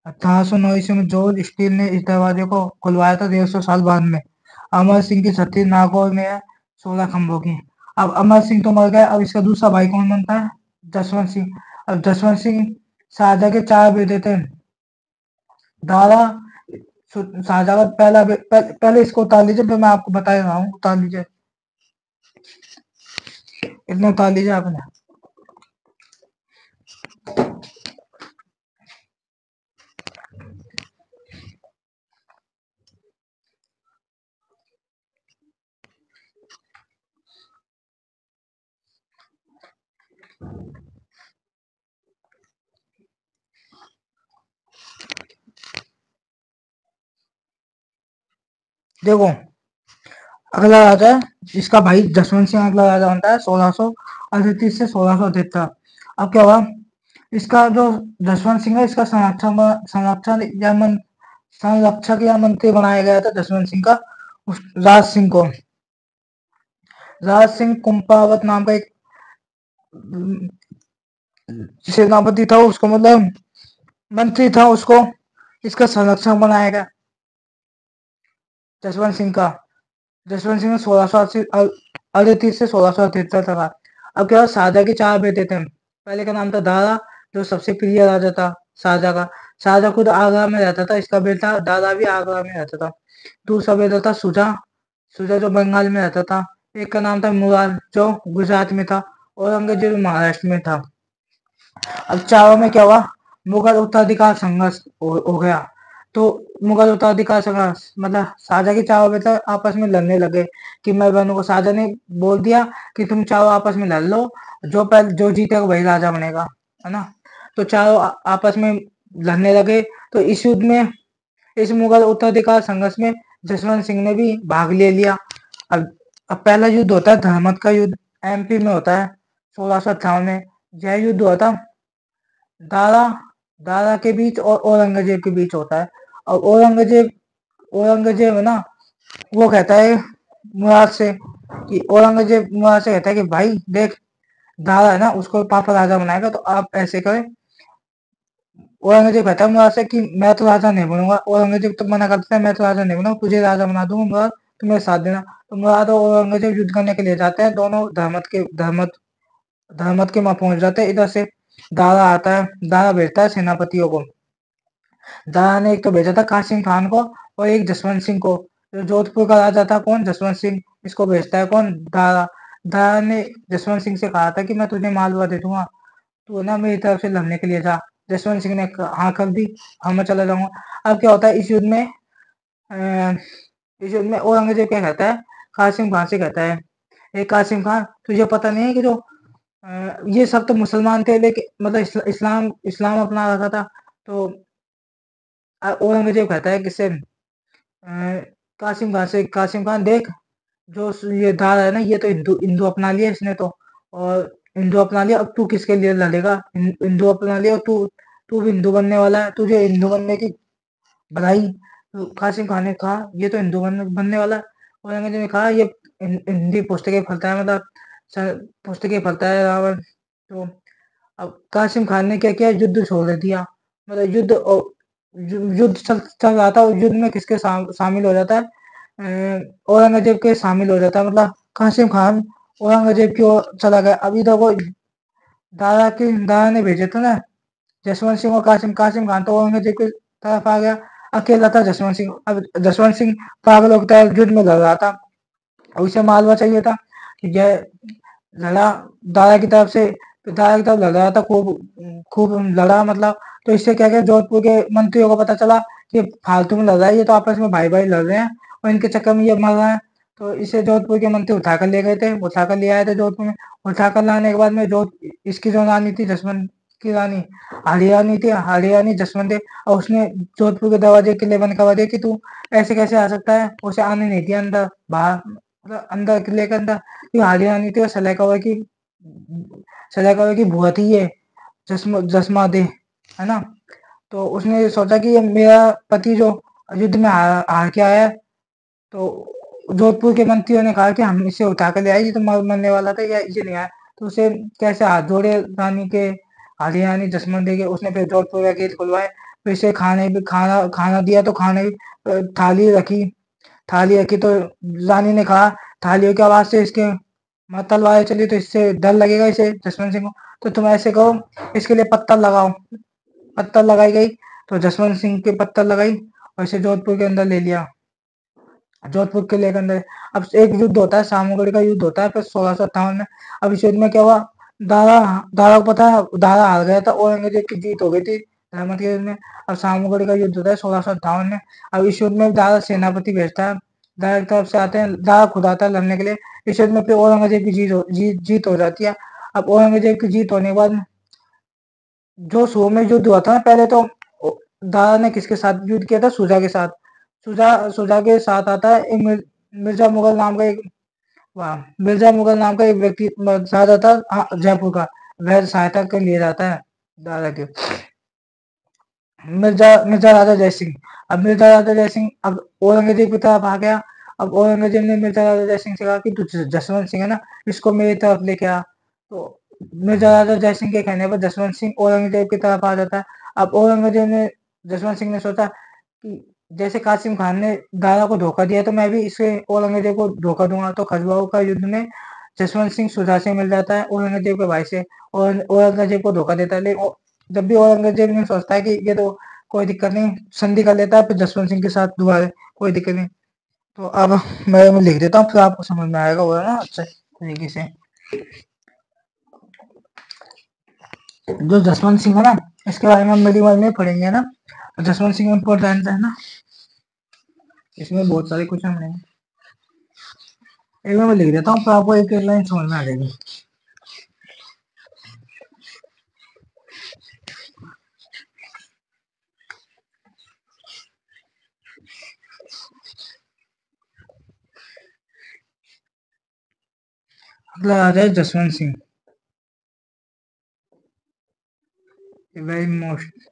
1809 ईस्वी में जॉर्ज स्टील ने इस दरवाजे को खुलवाया था 150 साल बाद में। अमर सिंह की छत्तीस नागौर में है 16 खंभों की। अब अमर सिंह तो मर गया, अब इसका दूसरा भाई कौन बनता है? जसवंत सिंह। अब जसवंत सिंह शाहजहां के चार बेटे थे। दादा शाहजहां का पहले इसको उतार लीजिए, फिर मैं आपको बता रहा हूँ। उतार लीजिए, इतना उतार लीजिए आपने। देखो, अगला राजा है इसका भाई जसवंत सिंह। अगला राजा बनता है 1638 से 1673। अब क्या हुआ, इसका जो जसवंत सिंह है, इसका संरक्षक या मंत्री बनाया गया था जसवंत सिंह का राज सिंह को। राज सिंह कुंपावत नाम का एक सेनापति था, उसको मतलब मंत्री था, उसको इसका संरक्षक बनाया गया जसवंत सिंह का। जसवंत सिंह ने 1638 से 1673 तक। अब क्या, शाहजहां के चार बेटे थे। पहले का नाम था दारा, जो सबसे प्रिय राजा था शाहजहां का। शाहजहां खुद आगरा में रहता था, इसका बेटा दारा भी आगरा में रहता था। दूसरा बेटा था सुजा, सुजा जो बंगाल में रहता था। एक का नाम था मुराद, जो गुजरात में था। औरंगजेब महाराष्ट्र में था। अब चारों में क्या हुआ, मुगल उत्तराधिकार संघर्ष हो गया। तो मुगल उत्तराधिकार संघर्ष मतलब शाहजहां के चारों बेटे आपस में लड़ने लगे कि मैं बनूंगा। शाहजहां ने बोल दिया कि तुम चारों आपस में लड़ लो, जो जीतेगा वही राजा बनेगा, है ना। तो चारों आपस में लड़ने लगे। तो इस युद्ध में, इस मुगल उत्तराधिकार संघर्ष में जसवंत सिंह ने भी भाग ले लिया। अब पहला युद्ध होता है धर्मत का युद्ध, एमपी में होता है 1658 में। यह युद्ध हुआ था दारा दारा के बीच और औरंगजेब के बीच होता है। और औरंगजेब है ना, वो कहता है मुराद से कि औरंगजेब मुराद से कहता है कि भाई देख, दारा है ना, उसको पापा राजा बनाएगा, तो आप ऐसे करें। औरंगजेब कहता है मुराद से कि मैं तो राजा नहीं बनूंगा। औरंगजेब तो मना करता है, मैं तो राजा नहीं बनूंगा, तुझे राजा बना दूंगा मुराद, तुम मेरे साथ देना। तो मुराद और औरंगजेब युद्ध करने के लिए जाते हैं। दोनों धर्मत के वहां पहुंच जाते हैं। इधर से दारा आता है, दारा भेजता है सेनापतियों को। दारा ने एक तो भेजा था कासिम खान को, और एक जसवंत सिंह को। जो जोधपुर का राजा था कौन, जसवंत सिंह। इसको भेजता है कौन, दारा। दारा ने जसवंत सिंह से कहा था कि मैं तुझे मालवा दे दूंगा, तू ना मेरी तरफ से लड़ने के लिए जा। जसवंत सिंह ने हाँ कर दी, हाँ मैं चला जाऊंगा। अब क्या होता है इस युद्ध में, औरंगजेब क्या कहता है, कासिम खान से कहता है, ए कासिम खान, तुझे पता नहीं है कि जो ये सब तो मुसलमान थे, लेकिन मतलब इस्लाम इस्लाम अपना रखा था। तो औरंगजेब कहता है किससे, कासिम खान से, कासिम खान देख, जो ये दार है ना, ये तो हिंदू हिंदू अपना लिया इसने तो। और हिंदू अपना लिया, अब तू किसके लिए लड़ेगा? हिंदू अपना लिया, तू तू भी हिंदू बनने वाला है, तुझे हिंदू बनने की बधाई। तो कासिम खान ने कहा ये तो हिंदू बनने वाला है। औरंगजेब ने कहा ये हिंदी पुस्तकें पढ़ता है, मतलब पुस्तकें पढ़ता है रावण। तो अब कासिम खान ने क्या किया, युद्ध छोड़ दिया। मतलब युद्ध चल रहा था। युद्ध में किसके शामिल हो जाता है, औरंगजेब के शामिल हो जाता है। मतलब कासिम खान औरंगजेब की ओर चला गया। अभी तक वो दारा ने भेजे थे ना जसवंत सिंह और कासिम खान, तो औरंगजेब की तरफ आ गया। अकेला था जसवंत सिंह। अब जसवंत सिंह पागल होता है, युद्ध में लड़ रहा था, और उसे मालवा चाहिए था कि यह लड़ा दारा की तरफ से। दारा की तरफ लड़ रहा था, खूब खूब लड़ा मतलब। तो इससे क्या किया, जोधपुर के मंत्रियों को पता चला कि फालतू में लड़ रहा है, ये तो आपस में भाई भाई लड़ रहे हैं और इनके चक्कर में ये मर रहा है। तो इसे जोधपुर के मंत्री उठाकर ले गए थे, उठाकर ले आए थे जोधपुर में। उठाकर लाने के बाद में जो इसकी जो रानी थी जसवंत की रानी हरियाणी थी, हरियाणी जसवंत थी, और उसने जोधपुर के दरवाजे किले बंद करवा दिए कि तू ऐसे कैसे आ सकता है। उसे आने नहीं दिया अंदर, बाहर मतलब अंदर किले के अंदर, क्योंकि हरियाणी थी और सलाइका की बुआ थी ये, जसमा दे, है ना। तो उसने सोचा कि ये मेरा पति जो युद्ध में हार के आया है, तो जोधपुर के मंत्रियों ने कहा कि हम इसे उठा कर ले आए, ये तो मरने वाला था, या ये नहीं आया, तो उसे कैसे हाथ जोड़े रानी के, हरियाणी जसवंत के। उसने फिर जोधपुर का गेट खुलवाए, फिर इसे खाना खाना दिया, तो खाने की थाली रखी, तो रानी ने कहा थालियों की आवाज से इसके तलवारें चली तो इससे डर लगेगा इसे, जसवंत सिंह को, तो तुम ऐसे करो, इसके लिए पत्थर लगाओ। पत्थर लगाई गई, तो जसवंत सिंह के पत्थर लगाई और इसे जोधपुर के अंदर ले लिया। जोधपुर किले के अंदर अब एक युद्ध होता है, सामूगढ़ का युद्ध होता है फिर 1658 में। अब इस युद्ध में क्या हुआ, दारा दारा को पता है, दारा हार गया था, औरंगजेब की जीत हो गई थी रहमत के युद्ध में। अब सामूगढ़ का युद्ध होता है 1658 में। अब इस युद्ध में दारा सेनापति भेजता है, दारा की तरफ से आते हैं, दारा खुद आता है लड़ने के लिए। इस युद्ध में फिर औरंगजेब की जीत हो जाती है। अब औरंगजेब की जीत होने के बाद जो शुरू में युद्ध हुआ था ना, पहले तो दारा ने किसके साथ युद्ध किया था, सुजा के साथ। सुजा के साथ आता है एक मिर्जा मुगल नाम का एक, वाह, मिर्जा मुगल नाम का एक व्यक्ति ज्यादा था, जयपुर का, वह सहायता के लिए जाता है दादा के। मिर्जा मिर्जा राजा जय सिंह। अब मिर्जा राजा जय सिंह अब औरंगजेब की तरफ आ गया। अब औरंगजेब ने मिर्जा राजा जय सिंह से कहा कि तू जसवंत सिंह है ना, इसको मेरी तरफ लेके आ। तो मिर्जा राजा जय सिंह के कहने पर जसवंत सिंह औरंगजेब की तरफ आ जाता है। अब औरंगजेब ने जसवंत सिंह ने सोचा कि जैसे कासिम खान ने दारा को धोखा दिया, तो मैं भी इसे औरंगजेब को धोखा दूंगा। तो खजुराहो का युद्ध में जसवंत सिंह सुजा से मिल जाता है, औरंगजेब के भाई से, और औरंगजेब को धोखा देता है। लेकिन जब भी औरंगजेब ने सोचता है कि ये तो कोई दिक्कत नहीं, संधि कर लेता है फिर जसवंत सिंह के साथ दोबारा, कोई दिक्कत नहीं। तो अब मैं लिख देता हूँ, फिर आपको समझ में आएगा वो, है ना, अच्छे तरीके से। जो जसवंत सिंह है ना, इसके बारे में हम मेडिवल में पढ़ेंगे ना। जसवंत सिंह इम्पोर्टेंट है ना, इसमें बहुत सारे क्वेश्चन बनेंगे। एक बार मैं लिख देता हूँ, फिर आपको एक एक लाइन समझ में आ जाएगी। अगला आ जाए जसवंत सिंह, वेरी मोस्ट।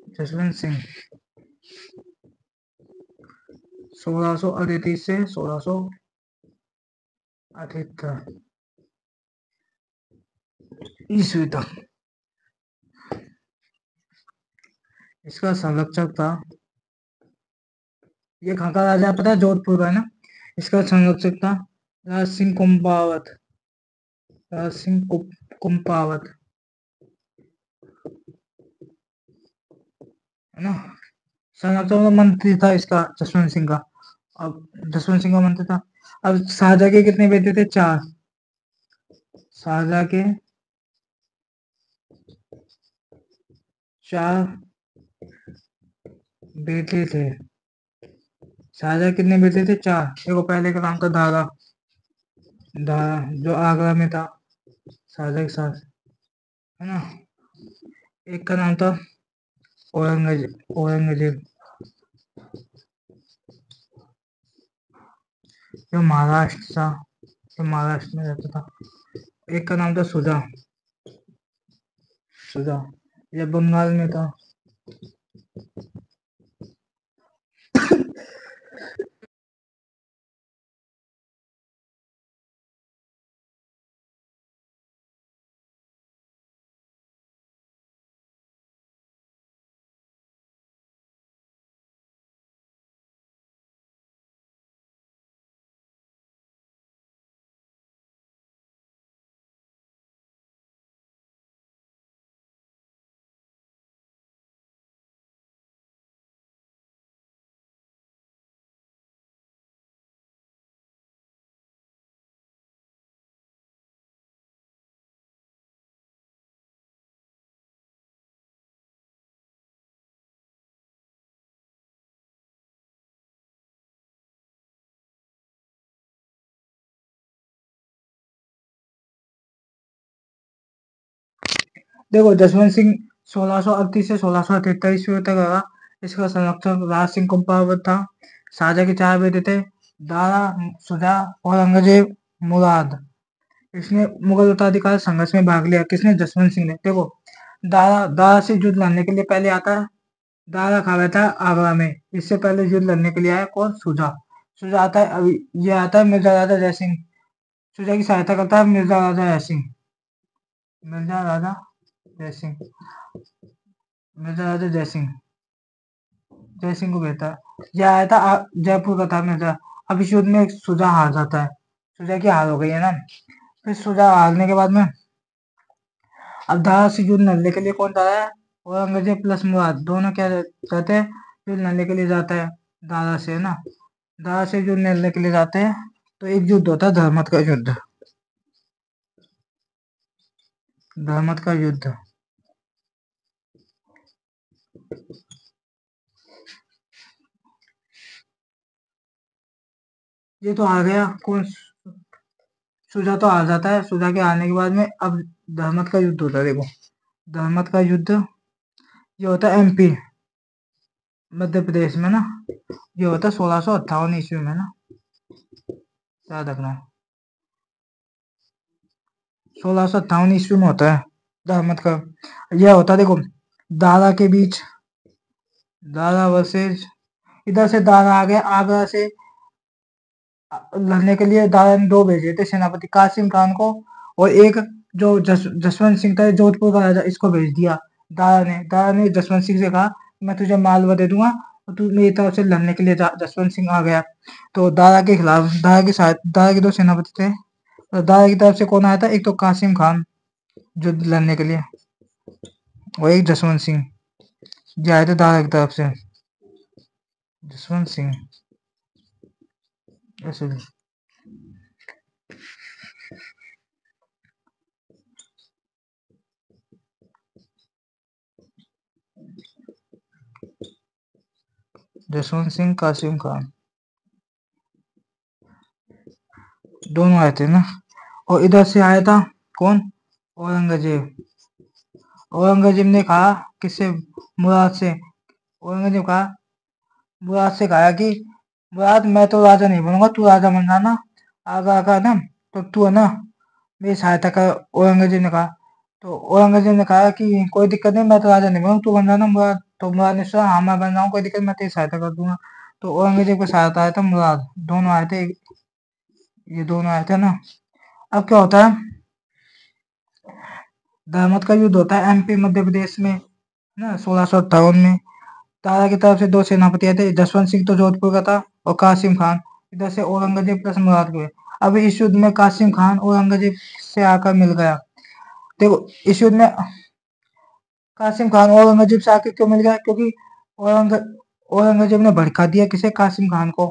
जसवंत सिंह 1638 से 1678 ईस्वी तक इसका संरक्षक था। ये कहाँ का राजा पता है, जोधपुर है ना। इसका संरक्षक था राज सिंह कुंपावत, राज सिंह कुंपावत, है ना। संरक्षक मंत्री था इसका जसवंत सिंह का। अब जसवंत सिंह का मंत्री था। अब शाहजहाँ के कितने बेटे थे, 4। शाहजहाँ के 4 बेटे थे। शाहजहाँ कितने बेटे थे, 4। देखो पहले का नाम था दारा, दारा जो आगरा में था शाहजहाँ के साथ, है ना। एक का नाम था औरंगजेब, औरंगजेब जो महाराष्ट्र था, जो महाराष्ट्र में रहता था। एक का नाम था सुधा, सुधा ये बंगाल में था। देखो जसवंत सिंह 1638 से 1673 ईस्वी तक रहा। इसका संरक्षक राज सिंह कुंभावत था। शाहजहाँ के 4 बेटे थे, दारा, शुजा, औरंगजेब, मुराद। इसने मुगल उत्तराधिकार संघर्ष में भाग लिया। किसने? जसवंत सिंह ने। देखो दारा दारा से युद्ध लड़ने के लिए पहले आता है, दारा खा बैठा है आगरा में। इससे पहले युद्ध लड़ने के लिए आया कौन? शुजा। शुजा आता है, अभी ये आता है मिर्जा राजा जय सिंह। शुजा की सहायता करता है मिर्जा राजा जय सिंह। मिर्जा राजा जय सिंह, मिर्जा राजा जय सिंह, जय सिंह को कहता है। यह आया था जयपुर का था मिर्जा। अब इस युद्ध में शुजा हार जाता है। शुजा की हार हो गई है ना। फिर शुजा हारने के बाद में अब दारा से युद्ध लड़ने के लिए कौन जा रहा है? औरंगजेब प्लस मुराद, दोनों क्या जाते हैं? युद्ध लड़ने के लिए जाता है दारा से, है ना। दारा से युद्ध लड़ने के लिए जाते हैं। तो एक युद्ध होता है धर्मत का युद्ध। धर्मत का युद्ध, ये तो आ गया कौन? शुजा तो हार जाता है। शुजा के हारने के बाद में अब धर्मत का युद्ध होता है। देखो धर्मत का युद्ध ये होता है एमपी, मध्य प्रदेश में ना। ये होता है 1658 ईस्वी में ना, याद रखना। 1658 ईस्वी में होता है धर्मत का। यह होता है देखो दारा के बीच, दारा वर्सेज, इधर से दारा आ गया आगरा से लड़ने के लिए। दारा ने 2 भेजे थे सेनापति, कासिम खान को और एक जो जसवंत सिंह था जोधपुर का राजा, इसको भेज दिया दारा ने जसवंत सिंह से कहा मैं तुझे मालवा दे दूंगा और तू मेरी तरफ से लड़ने के लिए जा। जसवंत सिंह आ गया तो दारा के खिलाफ, दारा के साथ दारा के 2 सेनापति थे। तो दारा की तरफ से कौन आया था? एक तो कासिम खान युद्ध लड़ने के लिए और एक जसवंत सिंह, जो आए थे दारा की तरफ से। जसवंत सिंह ऐसे जसवंत सिंह, कासिम खान दोनों आए थे ना। और इधर से आया था कौन? औरंगजेब। औरंगजेब ने कहा किससे? मुराद से। औरंगजेब कहा मुराद से कहा कि मुराद मैं तो राजा नहीं बनूंगा, तू राजा बन जाना आगरा का ना, तो तू है ना मेरी सहायता कर। औरंगजेब ने कहा। तो औरंगजेब ने कहा कि कोई दिक्कत नहीं, मैं तो राजा नहीं बनूंगा, तू बन जाना मुराद। तो मुराद ने सोचा हाँ मैं बन जाऊँ, कोई दिक्कत नहीं, मैं तेरी सहायता कर दूंगा। तो औरंगजेब के साथ आया था मुराद, दोनों आए थे, ये दोनों आए थे ना। अब क्या होता है? दामद का युद्ध होता है एमपी मध्य प्रदेश में ना 1658 में। दारा की तरफ से 2 सेनापति आए थे, जसवंत सिंह तो जोधपुर का था और कासिम खान। इधर से औरंगजेब प्लस मुराद के। अब इस युद्ध में कासिम खान औरंगजेब से आकर मिल गया। देखो इस युद्ध में कासिम खान औरंगजेब से आके क्यों मिल गया? क्योंकि औरंग औरंगजेब ने भड़का दिया किसे? कासिम खान को।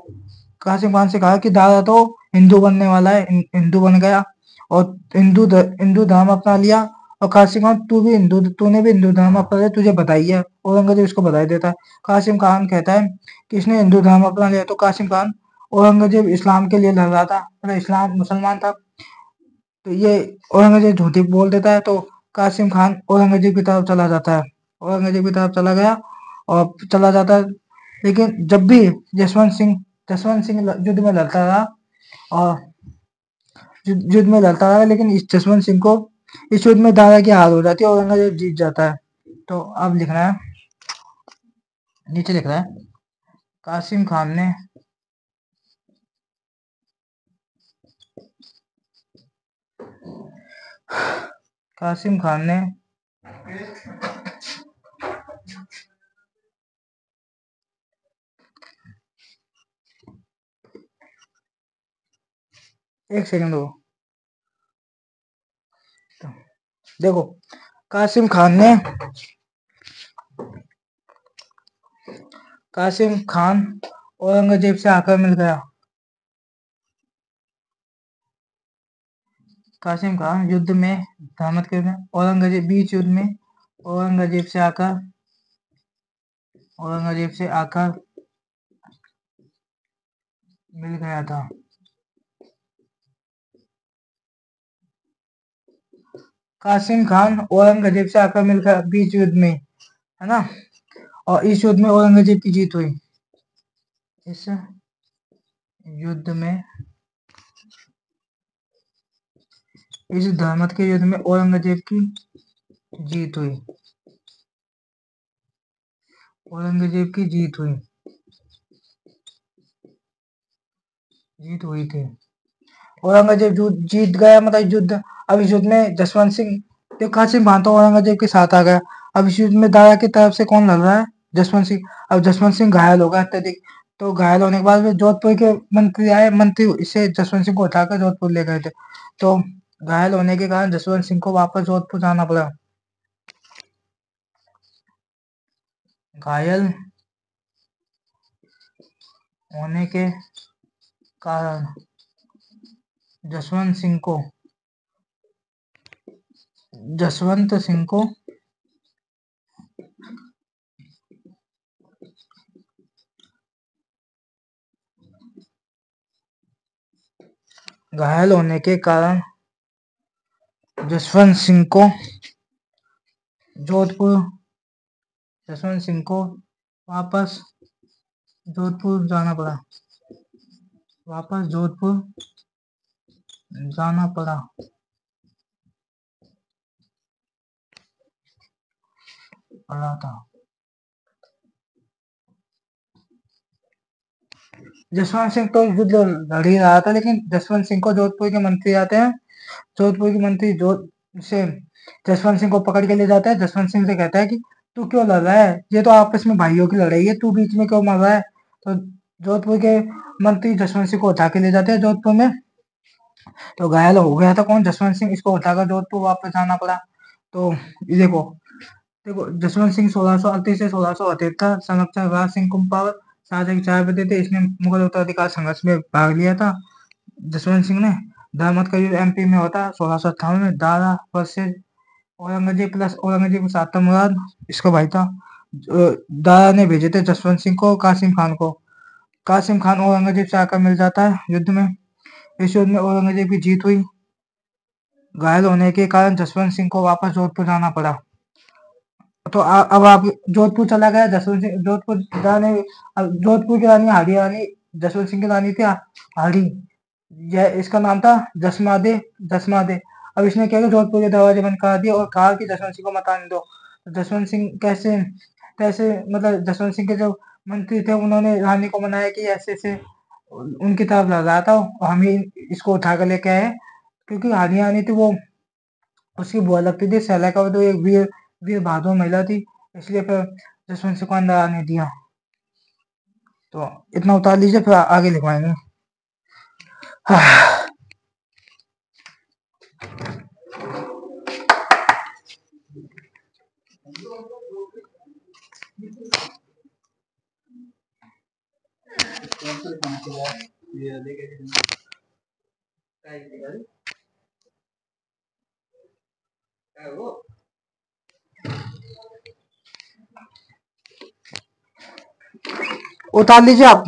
कासिम खान से कहा कि दादा तो हिंदू बनने वाला है, हिंदू बन गया और हिंदू धर्म अपना लिया। और कासिम खान तूने भी हिंदू धर्म अपना लिया, तुझे बधाई है। औरंगजेब इसको बधाई देता है। कासिम खान कहता है कि इसने हिंदू धर्म अपना लिया। तो कासिम खान औरंगजेब इस्लाम के लिए लड़ रहा था, मतलब इस्लाम मुसलमान था। तो ये औरंगजेब झूठी बोल देता है। तो कासिम खान औरंगजेब की तरफ चला जाता है, औरंगजेब की तरफ चला गया और चला जाता है। लेकिन जब भी जसवंत सिंह युद्ध में लड़ता रहा और युद्ध में लड़ता रहा, लेकिन इस जसवंत सिंह को इस युद्ध में दारा की हार हो जाती है, औरंगजेब जीत जाता है। तो अब लिख रहा है, नीचे लिख रहा है कासिम खान ने कासिम खान ने एक सेकंड हो। देखो कासिम खान ने कासिम खान औरंगजेब से आकर मिल गया। कासिम खान युद्ध में धर्मत के औरंगजेब बीच युद्ध में औरंगजेब से आकर मिल गया था। कासिम खान औरंगजेब से आकर मिलकर बीच युद्ध में, है ना, और इस युद्ध में औरंगजेब की जीत हुई। इस युद्ध में, इस धर्मत के युद्ध में औरंगजेब की जीत हुई। औरंगजेब की जीत हुई, जीत हुई थी। औरंगजेब जीत गया, मतलब युद्ध। अब इस युद्ध में जसवंत सिंह, देखो कासिम खान तो औरंगजेब के साथ आ गया। अब इस युद्ध में दारा की तरफ से कौन लड़ रहा है? जसवंत सिंह। अब जसवंत सिंह घायल हो गया अत्यधिक, तो घायल होने के बाद में जोधपुर के मंत्री आए, मंत्री इसे जसवंत सिंह को उठाकर जोधपुर ले गए थे। तो घायल होने के कारण जसवंत सिंह को वापस जोधपुर जाना पड़ा। घायल होने के कारण जसवंत सिंह को, जसवंत सिंह को घायल होने के कारण जसवंत सिंह को जोधपुर, जसवंत सिंह को वापस जोधपुर जाना पड़ा, वापस जोधपुर जाना पड़ा, पड़ा था। जसवंत सिंह तो युद्ध लड़ ही रहा था, लेकिन जसवंत सिंह को जोधपुर के मंत्री आते हैं, जोधपुर के मंत्री जो से जसवंत सिंह को पकड़ के ले जाता है। जसवंत सिंह से कहता है कि तू क्यों लड़ रहा है, ये तो आपस में भाइयों की लड़ाई है, तू बीच में क्यों मर रहा है? तो जोधपुर के मंत्री जसवंत सिंह को उठा के ले जाते हैं जोधपुर में। तो घायल हो गया था कौन? जसवंत सिंह। इसको उठाकर जोधपुर वापस जाना पड़ा। तो ये देखो, देखो जसवंत सिंह 1638 से 1678 संरक्षक राज सिंह कुंपावत शाहजहाँ के 4 बेटे थे। इसने मुगल उत्तराधिकार संघर्ष में भाग लिया था जसवंत सिंह ने। दामद का युद्ध एमपी में होता 1658 में। दारा वर्सेस औरंगजेब प्लस औरंगजेब के साथ मुराद इसका भाई था। दारा ने भेजे थे जसवंत सिंह को कासिम खान को। कासिम खान औरंगजेब से आकर मिल जाता है युद्ध में। इस युद्ध में औरंगजेब की जीत हुई। घायल होने के कारण जसवंत सिंह को वापस जोधपुर जाना पड़ा। तो अब आप जोधपुर चला गया जसवंत सिंह। जोधपुर जाने, अब जोधपुर की रानी हाड़ी रानी जसवंत सिंह की रानी थी हाड़ी, यह इसका नाम था जसमादे, जसमादे। अब इसने क्या किया, जोधपुर के दरवाजे बंद करा दिए और कहा कि जसवंत सिंह को मत आने दो। तो जसवंत सिंह कैसे कैसे, मतलब जसवंत सिंह के जो मंत्री थे उन्होंने रानी को मनाया कि ऐसे ऐसे उनकी तरफ लड़ रहा था और हम ही इसको उठा कर लेके आए, क्योंकि हाड़ी रानी थी वो, उसकी बुआ लगती थी सैला का, तो एक वीर वीर बहादुर महिला थी, इसलिए फिर जसवंत सिंह को अंदर आने दिया। तो इतना उतार लीजिए, फिर आगे लिखवाएंगे। उतार लीजिए आप।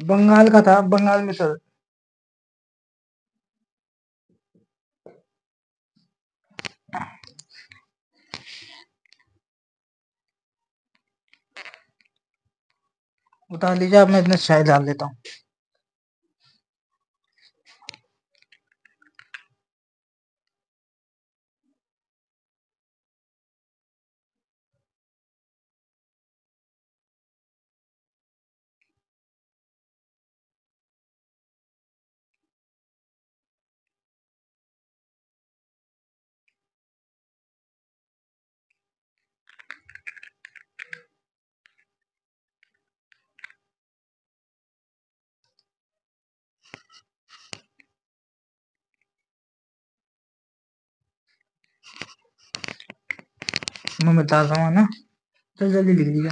बंगाल का था, बंगाल में सर। उतार लीजिए आप, मैं इतने शायद डाल देता हूँ। मैं बता रहा हूँ ना, चल जल्दी लिख लीजिए।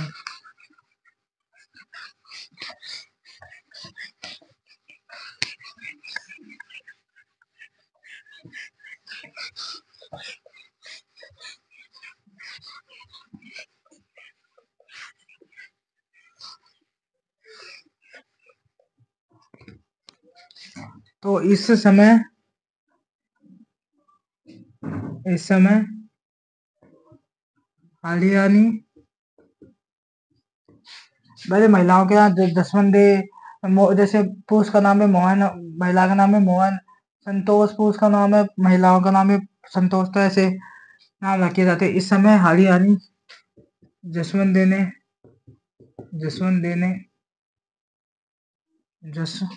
तो इस समय हरियाणी, वैसे महिलाओं के यहाँ जसवंत दे, जैसे पुरुष का नाम है मोहन, महिला का नाम है मोहन, संतोष पुरुष का नाम है, महिलाओं का नाम है संतोष, तो ऐसे नाम रखे जाते हैं। इस समय हरियाणी जसवंत दे ने जसवंत दे ने जसवंत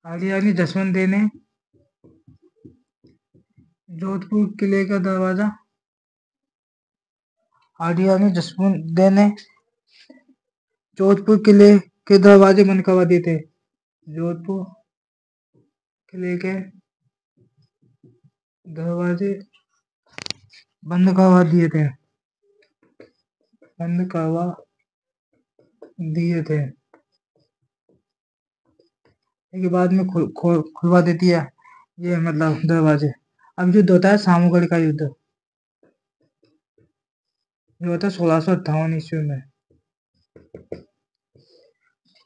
हरियाणी जसवंत दे ने जोधपुर किले का दरवाजा, हरियाणी जसवंत दे ने जोधपुर किले के दरवाजे बंद करवा दिए थे। जोधपुर किले के दरवाजे बंद करवा दिए थे। बंद करवा दिए थे। के बाद में खुलवा देती है ये मतलब दरवाजे। अब युद्ध होता है सामूगढ़ का युद्ध, जो होता है 1658 ईस्वी में,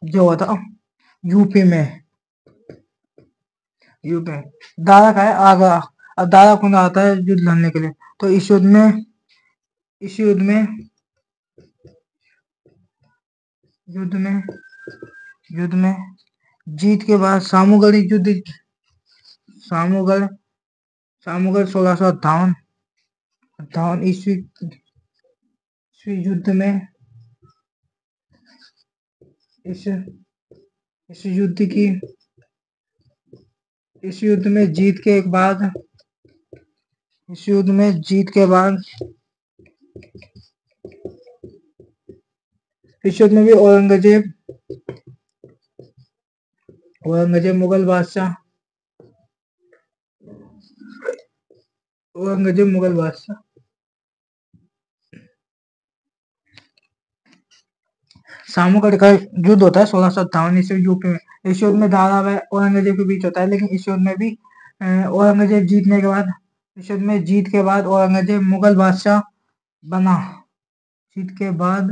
जो होता यूपी में। यूपी में दारा का है आगरा। अब दारा कौन आता है युद्ध लड़ने के लिए, तो इस युद्ध में जीत के बाद सामूगढ़ युद्ध, सामूगढ़ 1658 ईस्वी युद्ध में, इस युद्ध में जीत के बाद इस युद्ध में जीत के बाद इस युद्ध में भी औरंगजेब मुगल बादशाह सामूगढ़ का युद्ध होता है 1658 ईस्वी यूपी में। इस युद्ध में दारा व औरंगजेब के बीच होता है, लेकिन इस युद्ध में भी औरंगजेब जीतने के बाद, इस युद्ध में जीत के बाद औरंगजेब मुगल बादशाह बना। जीत के बाद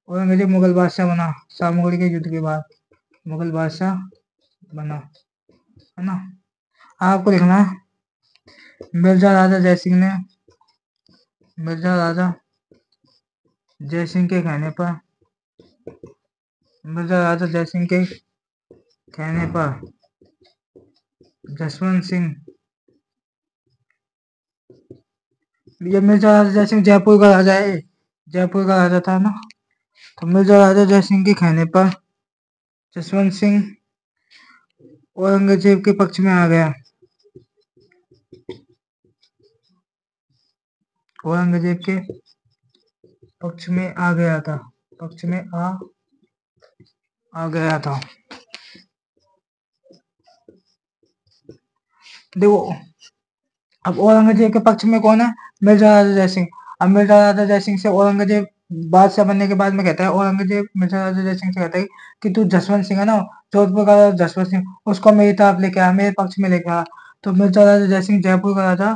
औरंगजेब मुगल बादशाह बना। सामूगढ़ के युद्ध के बाद मुगल बादशाह बना, है ना। आपको लिखना है मिर्जा राजा जयसिंह के कहने पर, मिर्जा राजा जयसिंह के कहने पर जसवंत सिंह, ये मिर्जा राजा जयसिंह जयपुर का राजा है, जयपुर का राजा था ना। तो मिर्जा राजा जयसिंह के कहने पर जसवंत सिंह औरंगजेब के पक्ष में आ गया। औरंगजेब के पक्ष में आ गया था। देखो अब औरंगजेब के पक्ष में कौन है, मिर्जा राजा जयसिंह। अब मिर्जा राजा जयसिंह से औरंगजेब बादशाह बनने के बाद में कहता है, औरंगजेब मिर्जा राजा जयसिंह से कहता है कि तू जसवंत सिंह है ना, जोधपुर का राजा जसवंत सिंह, उसको मेरी तरफ लेके आ, मेरे पक्ष में लेके आ। तो मिर्जा राजा जयसिंह जयपुर का राजा,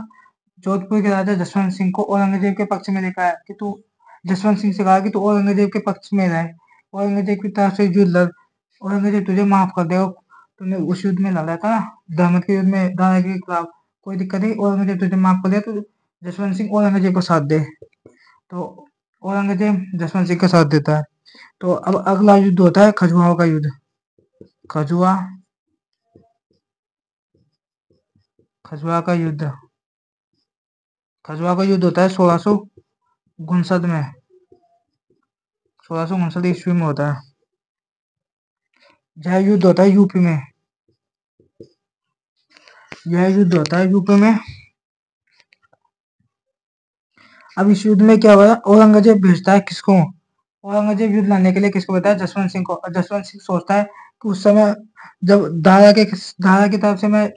जोधपुर के राजा जसवंत सिंह को औरंगजेब के पक्ष में लेकर आया कि तू, जसवंत सिंह से कहा कि तू औरंगजेब के पक्ष में रहे, औरंगजेब की तरफ से युद्ध लड़, औरंगजेब तुझे माफ कर देगा, तूने उस युद्ध में लड़ा था ना, दहमत के युद्ध में दारा के खिलाफ, कोई दिक्कत नहीं, औरंगजेब तुझे माफ कर दे, तो जसवंत सिंह औरंगजेब को साथ दे। तो औरंगजेब जसवंत सिंह का साथ देता है। तो अब अगला युद्ध होता है खजुआओं का युद्ध। खजुआ का युद्ध होता है 1659 में, 1659 ईस्वी में होता है। यह युद्ध होता है यूपी में। अब इस युद्ध में क्या हुआ, औरंगजेब भेजता है किसको, औरंगजेब युद्ध लड़ने के लिए किसको भेजता है, जसवंत सिंह को। जसवंत सिंह सोचता है कि उस समय जब दारा की तरफ से मैं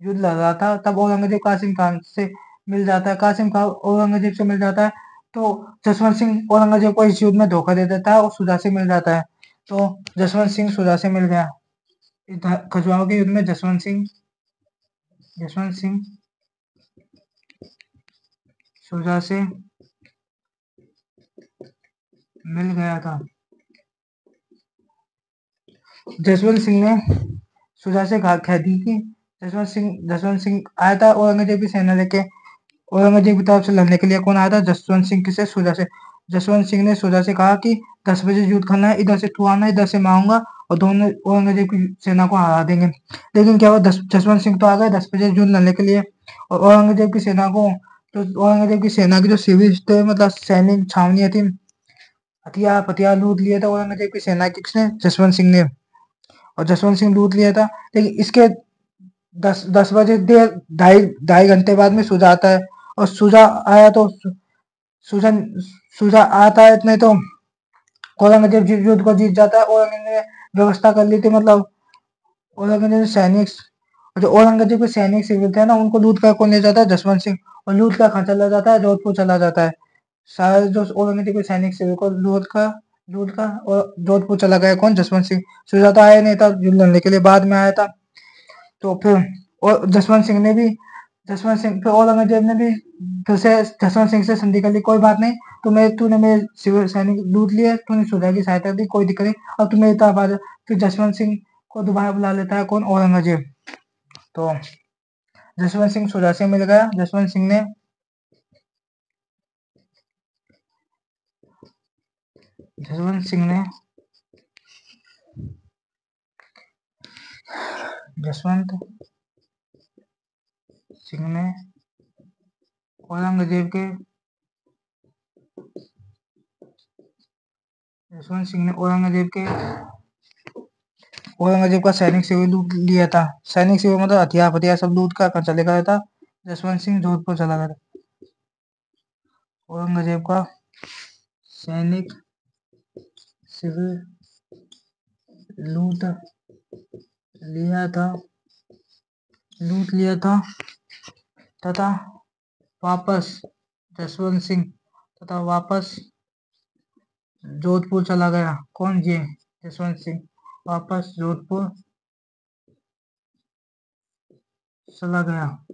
युद्ध लड़ रहा था, तब औरंगजेब कासिम खान से मिल जाता है, कासिम खान औरंगजेब से मिल जाता है, तो जसवंत सिंह औरंगजेब को इस युद्ध में धोखा दे देता है और सुजा से मिल जाता है। तो जसवंत सिंह सुजा से मिल गया। खजुआओं के युद्ध में जसवंत सिंह सुजा से मिल गया था। जसवंत सिंह ने सुजा से कह दी कि जसवंत सिंह आया था औरंगजेब की सेना लेके। औरंगजेब की तरफ से लड़ने के लिए कौन आया था? जसवंत सिंह से सुजा से। जसवंत सिंह ने सुजा से कहा कि 10 बजे युद्ध करना है, इधर से तू आना, इधर से मैं आऊंगा और दोनों औरंगजेब की सेना को हरा देंगे। लेकिन क्या हुआ, जसवंत सिंह तो आ गए 10 बजे युद्ध लड़ने के लिए, और औरंगजेब की सेना को, तो औरंगजेब की सेना की जो शिविर थे, मतलब सैनिक छावनियां थी, हथियार पथियार लूट लिए थे औरंगजेब की सेना की, किसने? जसवंत सिंह ने। और जसवंत सिंह लूट लिया था। लेकिन इसके 10 बजे देर ढाई ढाई घंटे बाद में सुजा आता है। और सुजा आया तो सुजा सुजा आता है, नहीं तो औरंगजेब युद्ध को जीत जाता है। औरंगजेब ने व्यवस्था कर ली थी, मतलब औरंगजेब ने सैनिक, जो औरंगजेब के सैनिक शिविर थे ना, उनको लूट कर कौन ले जाता है? जसवंत सिंह। और लूट कर कहाँ चला जाता है? जोधपुर चला जाता है। सारे जो औरंगजेब के सैनिक शिविर को लूट कर और जोधपुर चला गया कौन? जसवंत सिंह। सुजा तो आया नहीं था युद्ध लड़ने के लिए, बाद में आया था। तो फिर और जसवंत सिंह फिर औरंगजेब ने भी फिर से जसवंत सिंह से संधि कर ली, कोई बात नहीं, तूने मेरे शिविर सैनिक लूट लिए, तूने सुजा की सहायता दी, कोई दिक्कत नहीं, अब तू मेरी तरफ आ जा। फिर जसवंत सिंह को दोबारा बुला लेता है कौन? औरंगजेब। तो जसवंत सिंह सुजा से मिल गया। जसवंत सिंह ने जसवंत सिंह ने औरंगजेब के जसवंत सिंह ने औरंगजेब का सैनिक शिविर लूट लिया था। सैनिक शिविर मतलब हथियार फथियार सब लूट कर चले गया था। जसवंत सिंह जोधपुर चला गया था। औरंगजेब का सैनिक शिविर लूट लूट लिया था तथा वापस जसवंत सिंह तथा वापस जोधपुर चला गया। कौन? ये जसवंत सिंह वापस जोधपुर चला गया।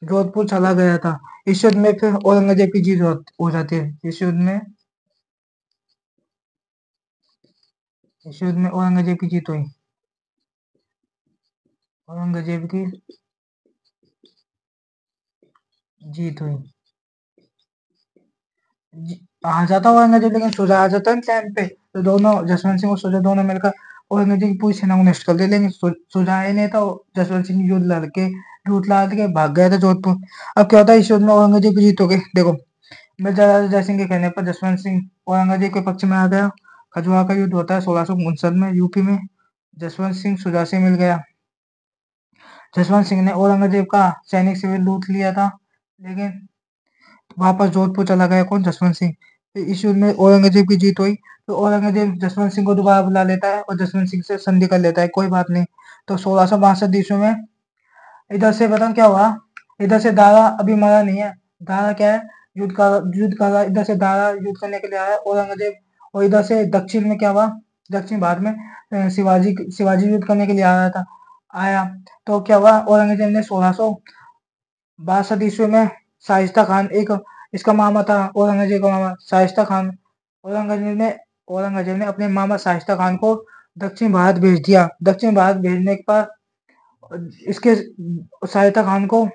जोधपुर चला गया था। इस युद्ध में फिर औरंगजेब की जीत हो जाती है। इस युद्ध में औरंगजेब की जीत हुई। औरंगजेब की जीत हुई। आ जाता औरंगजेब, लेकिन सुजा आ जाता है टाइम पे, तो दोनों जसवंत सिंह और सुजा दोनों मिलकर औरंगजेब की पूरी सेना को नष्ट कर दिया। लेकिन सुजा आया नहीं था, जसवंत सिंह युद्ध लड़के लूट लाट के भाग गया था जोधपुर। अब क्या होता है, इस युद्ध में औरंगजेब की जीत हो गई। देखो, मिर्जा राजा जय सिंह के कहने पर जसवंत सिंह औरंगजेब के पक्ष में आ गया। खजुआ का युद्ध होता है 1659 में यूपी में। जसवंत सिंह सुजा से मिल गया। जसवंत सिंह ने औरंगजेब का सैनिक शिविर लूट लिया था, लेकिन वापस जोधपुर चला गया कौन? जसवंत सिंह। फिर इस युद्ध में औरंगजेब की जीत हुई, तो औरंगजेब जसवंत सिंह को दोबारा बुला लेता है और जसवंत सिंह से संधि कर लेता है, कोई बात नहीं। तो 1662 ईस्वी में इधर से बताऊं क्या हुआ, इधर से दारा अभी मरा नहीं है। दारा क्या है? युद्ध कर रहा, इधर से दारा युद्ध करने के लिए आया औरंगजेब। और इधर से दक्षिण में क्या हुआ, दक्षिण भारत में शिवाजी युद्ध करने के लिए आया। तो क्या हुआ, औरंगजेब ने 1662 ईस्वी में शाइस्ता खान, एक इसका मामा था, औरंगजेब का मामा शाइस्ता खान। औरंगजेब ने अपने मामा शाइस्ता खान को दक्षिण भारत भेज दिया। दक्षिण भारत भेजने के बाद इसके शाइस्ता खान को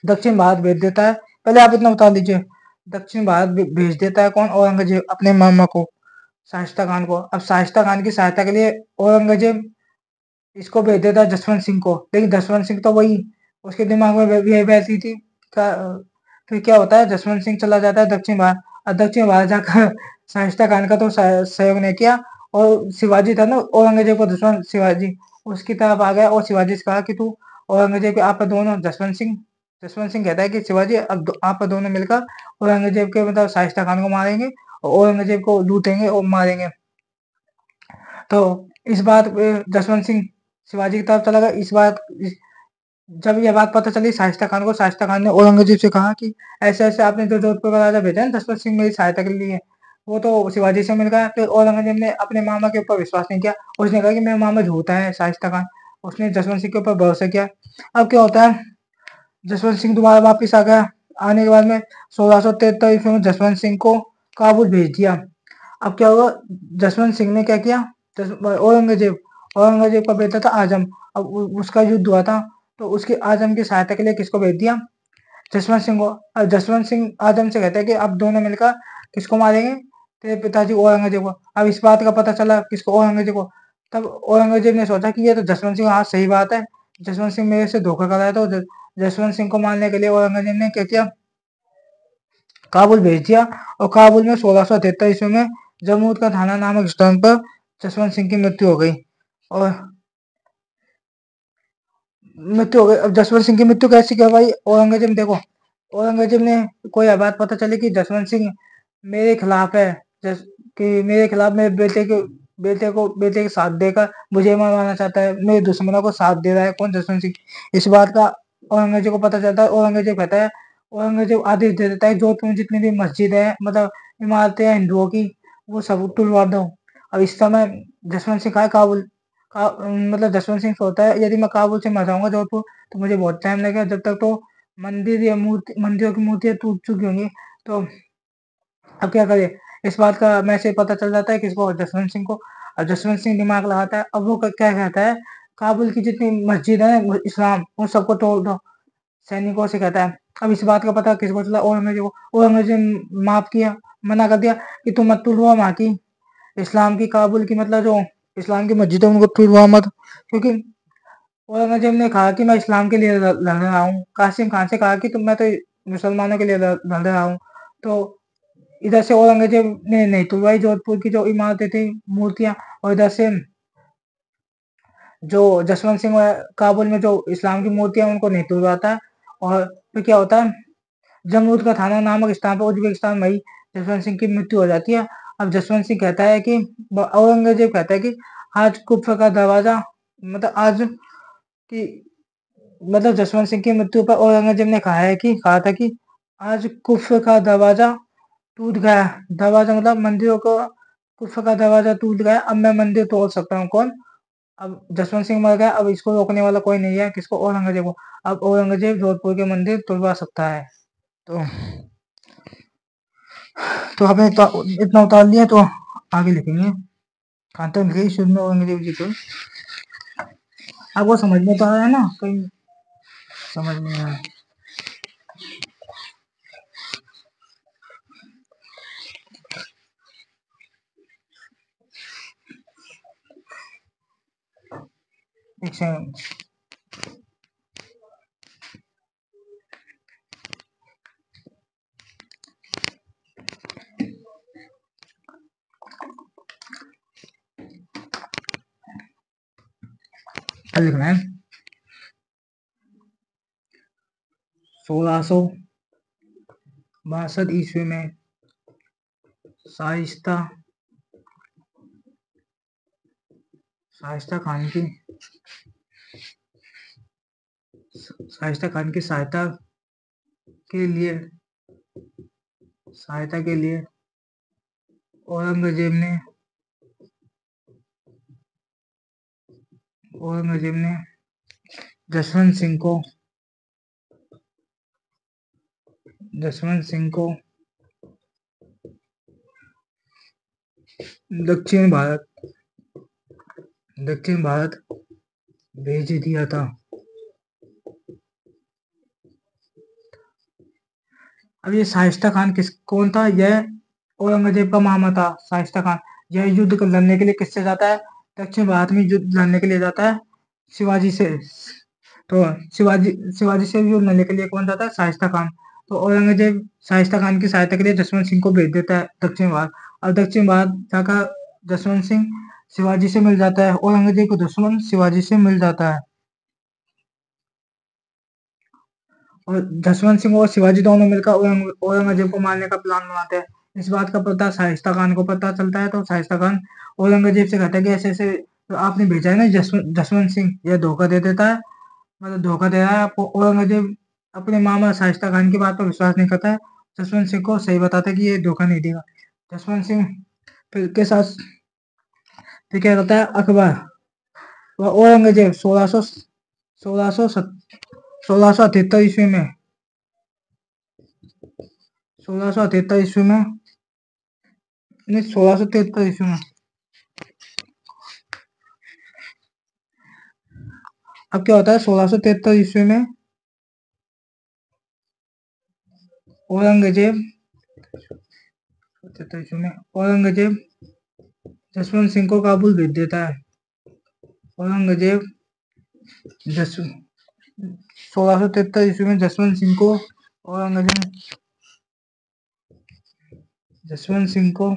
दक्षिण भारत भेज देता है। पहले आप इतना बता दीजिए, दक्षिण भारत भेज देता है कौन? औरंगजेब अपने मामा को, शाइस्ता खान को। अब शाइस्ता खान की सहायता के लिए औरंगजेब इसको भेज देता है जसवंत सिंह को। लेकिन जसवंत सिंह तो वही, उसके दिमाग में भी वैसी थी। फिर क्या होता है, जसवंत सिंह चला जाता है दक्षिण भारत। और दक्षिण भारत जाकर शाइस्ता खान का तो सहयोग नहीं किया, और शिवाजी था ना औरंगजेब को दुश्मन, शिवाजी उसकी तरफ आ गया। और शिवाजी से कहा कि तू औरंगजेब के, आप दोनों जसवंत सिंह कहता है कि शिवाजी अब आप दोनों मिलकर औरंगजेब के, मतलब शाइस्ता खान को मारेंगे और औरंगजेब को लूटेंगे और मारेंगे। तो इस बात पे जसवंत सिंह शिवाजी की तरफ चला गया। जब यह बात पता चली शाइस्ता खान को, शाइस्ता खान ने औरंगजेब से कहा कि ऐसे ऐसे आपने जो जोधपुर का राजा भेजा है जसवंत सिंह मेरी सहायता के लिए, वो तो शिवाजी से मिल गया। फिर औरंगजेब ने अपने मामा के ऊपर विश्वास नहीं किया। उसने कहा कि मेरा मामा झूठा है, शाइस्ता खान। उसने जसवंत सिंह के ऊपर भरोसा किया। अब क्या होता है, जसवंत सिंह दोबारा वापिस आ गया। आने के बाद में 1643 ईस्वी में जसवंत सिंह को काबुल भेज दिया। अब क्या हुआ, जसवंत सिंह ने क्या किया, औरंगजेब औरंगजेब का बेटा था आजम। अब उसका युद्ध हुआ था, तो उसके आजम की सहायता के लिए किसको भेज दिया, जसवंत सिंह को। अब जसवंत सिंह आजम से कहते हैं कि अब दोनों मिलकर किसको मारेंगे, तेरे पिताजी औरंगजेब को। अब इस बात का पता चला किसको, औरंगजेब को। तब औरंगजेब ने सोचा कि ये तो जसवंत सिंह, हाँ सही बात है, जसवंत सिंह मेरे से धोखा कर रहा है। तो जसवंत सिंह को मारने के लिए औरंगजेब ने क्या किया, काबुल भेज दिया। और काबुल में 1673 ईस्वी में जमूद का थाना नामक स्थान पर जसवंत सिंह की मृत्यु हो गई। और मृत्यु हो गई। अब जसवंत सिंह की मृत्यु कैसी करवाई औरंगजेब, देखो औरंगजेब ने कोई बात पता चली कि जसवंत सिंह मेरे खिलाफ है, कि मेरे खिलाफ मेरे बेटे के साथ देकर मुझे मरवाना चाहता है, मेरे दुश्मनों को साथ दे रहा है, कौन, जसवंत सिंह। इस बात का औरंगजेब को पता चलता है। औरंगजेब कहता है, औरंगजेब आदेश दे देता है जोधपुर में जितनी भी मस्जिद है, मतलब इमारतें हैं हिंदुओं की, वो सब तुड़वा दो। अब इस समय जसवंत सिंह है काबुल मतलब जसवंत सिंह सोचता है यदि मैं काबुल से मर जाऊंगा जोधपुर तो मुझे बहुत टाइम लगेगा, जब तक तो मंदिरों की मूर्तियां टूट चुकी होंगी। तो अब क्या करे, इस बात का मैसेज पता चल जाता है किसको, जसवंत सिंह को। अब जसवंत सिंह दिमाग लगाता है, अब वो क्या कहता है, काबुल की जितनी मस्जिद है इस्लाम, उन सबको तोड़ दो, सैनिकों से कहता है। अब इस बात का पता किसको चला, औरंगजेब को। औरंगजेब माफ किया, मना कर दिया कि तुम मत तोड़ो वहां की इस्लाम की, काबुल की, मतलब जो इस्लाम की मस्जिद है उनको तोड़वा मत। क्योंकि औरंगजेब ने कहा कि मैं इस्लाम के लिए लड़ रहा हूँ, कासिम खान से कहा कि तुम, मैं तो मुसलमानों के लिए लड़ रहा हूँ। तो इधर से औरंगजेब ने नहीं तुड़वाई जोधपुर की जो इमारतें थी, मूर्तियां, और इधर से जो जसवंत सिंह काबुल में जो इस्लाम की मूर्तियां उनको नहीं तुड़वाता है। और फिर क्या होता है, जमरूद का थाना नामक स्थान पर उज्बेकिस्तान में ही जसवंत सिंह की मृत्यु हो जाती है। अब जसवंत सिंह कहता है कि औरंगजेब कहता है कि आज कुफर का दरवाजा, मतलब आज की, मतलब जसवंत सिंह की मृत्यु पर औरंगजेब ने कहा था कि आज कुफर का दरवाजा टूट गया। दरवाजा मतलब मंदिरों को, कुफर का दरवाजा टूट गया, अब मैं मंदिर तोड़ सकता हूँ, कौन, अब जसवंत सिंह मर गया, अब इसको रोकने वाला कोई नहीं है, किसको, औरंगजेब को। अब औरंगजेब जोधपुर के मंदिर तोड़वा सकता है। तो हमें तो इतना उतार लिया, तो आगे लिखेंगे कहाँ तक लिखे शुद्ध में औरंगजेब जी को। आपको समझ में तो आया है ना, कहीं समझ में आया। एक सेकंड, लिखना है 1662 ईस्वी में शाइस्ता शाइस्ता खान की के लिए सहायता के लिए औरंगजेब ने जसवंत सिंह को दक्षिण भारत भेज दिया था। अब ये शाइस्ता खान कौन था, यह औरंगजेब का मामा था शाइस्ता खान। यह युद्ध लड़ने के लिए किससे जाता है, दक्षिण भारत में युद्ध लड़ने के लिए जाता है शिवाजी से। तो शिवाजी से युद्ध लड़ने के लिए कौन जाता है, शाइस्ता खान। तो औरंगजेब शाइस्ता खान की सहायता के लिए जसवंत सिंह को भेज देता है दक्षिण भारत। और दक्षिण भारत जाकर जसवंत सिंह शिवाजी से मिल जाता है, औरंगजेब को दुश्मन शिवाजी से मिल जाता है। और जसवंत सिंह और शिवाजी दोनों मिलकर औरंगजेब को मारने का प्लान बनाते हैं। इस बात का पता शाइस्ता खान को पता चलता है, तो शाइस्ता खान औरंगजेब से कहता है कि ऐसे ऐसे तो आपने भेजा है ना जसवंत सिंह, यह धोखा दे देता है, मतलब धोखा दे रहा है आपको। औरंगजेब अपने मामा शाइस्ता खान की बात पर विश्वास नहीं करता है, जसवंत सिंह को सही बताता है कि ये धोखा नहीं देगा। जसवंत सिंह फिर के साथ फिर क्या करता है, अकबर व औरंगजेब 1600 1678 ईस्वी में 1678 ईस्वी में नहीं 1673 ईस्वी में। अब क्या होता है 1673 ईस्वी में औरंगजेब 73 ईस्वी में औरंगजेब जसवंत सिंह को काबुल भेज देता है। औरंगजेब 1673 ईस्वी में औरंगजेब जसवंत सिंह को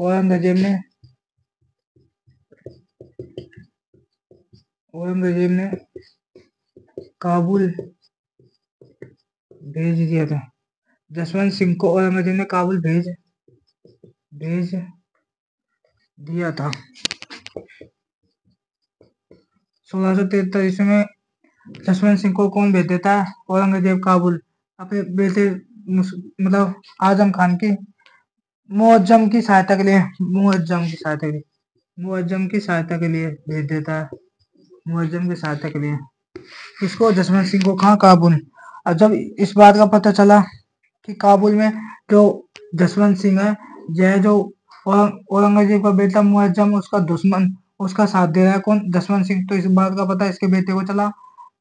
औरंगजेब ने काबुल भेज दिया था। जसवंत सिंह को औरंगजेब ने काबुल भेज दिया था। 1673 ईस्वी में जसवंत सिंह को कौन भेज देता है? औरंगजेब काबुल अपने बेटे मतलब आजम खान की मुअज्जम की सहायता के लिए भेज देता है। मुअज्जम की सहायता के लिए किसको? जसवंत सिंह को। कहाँ? काबुल। अब जब इस बात का पता चला कि काबुल में जो जसवंत सिंह है यह जो औरंगजेब का बेटा मुअज्जम उसका दुश्मन उसका साथ दे रहा है। कौन? जसवंत सिंह। तो इस बात का पता इसके बेटे को चला।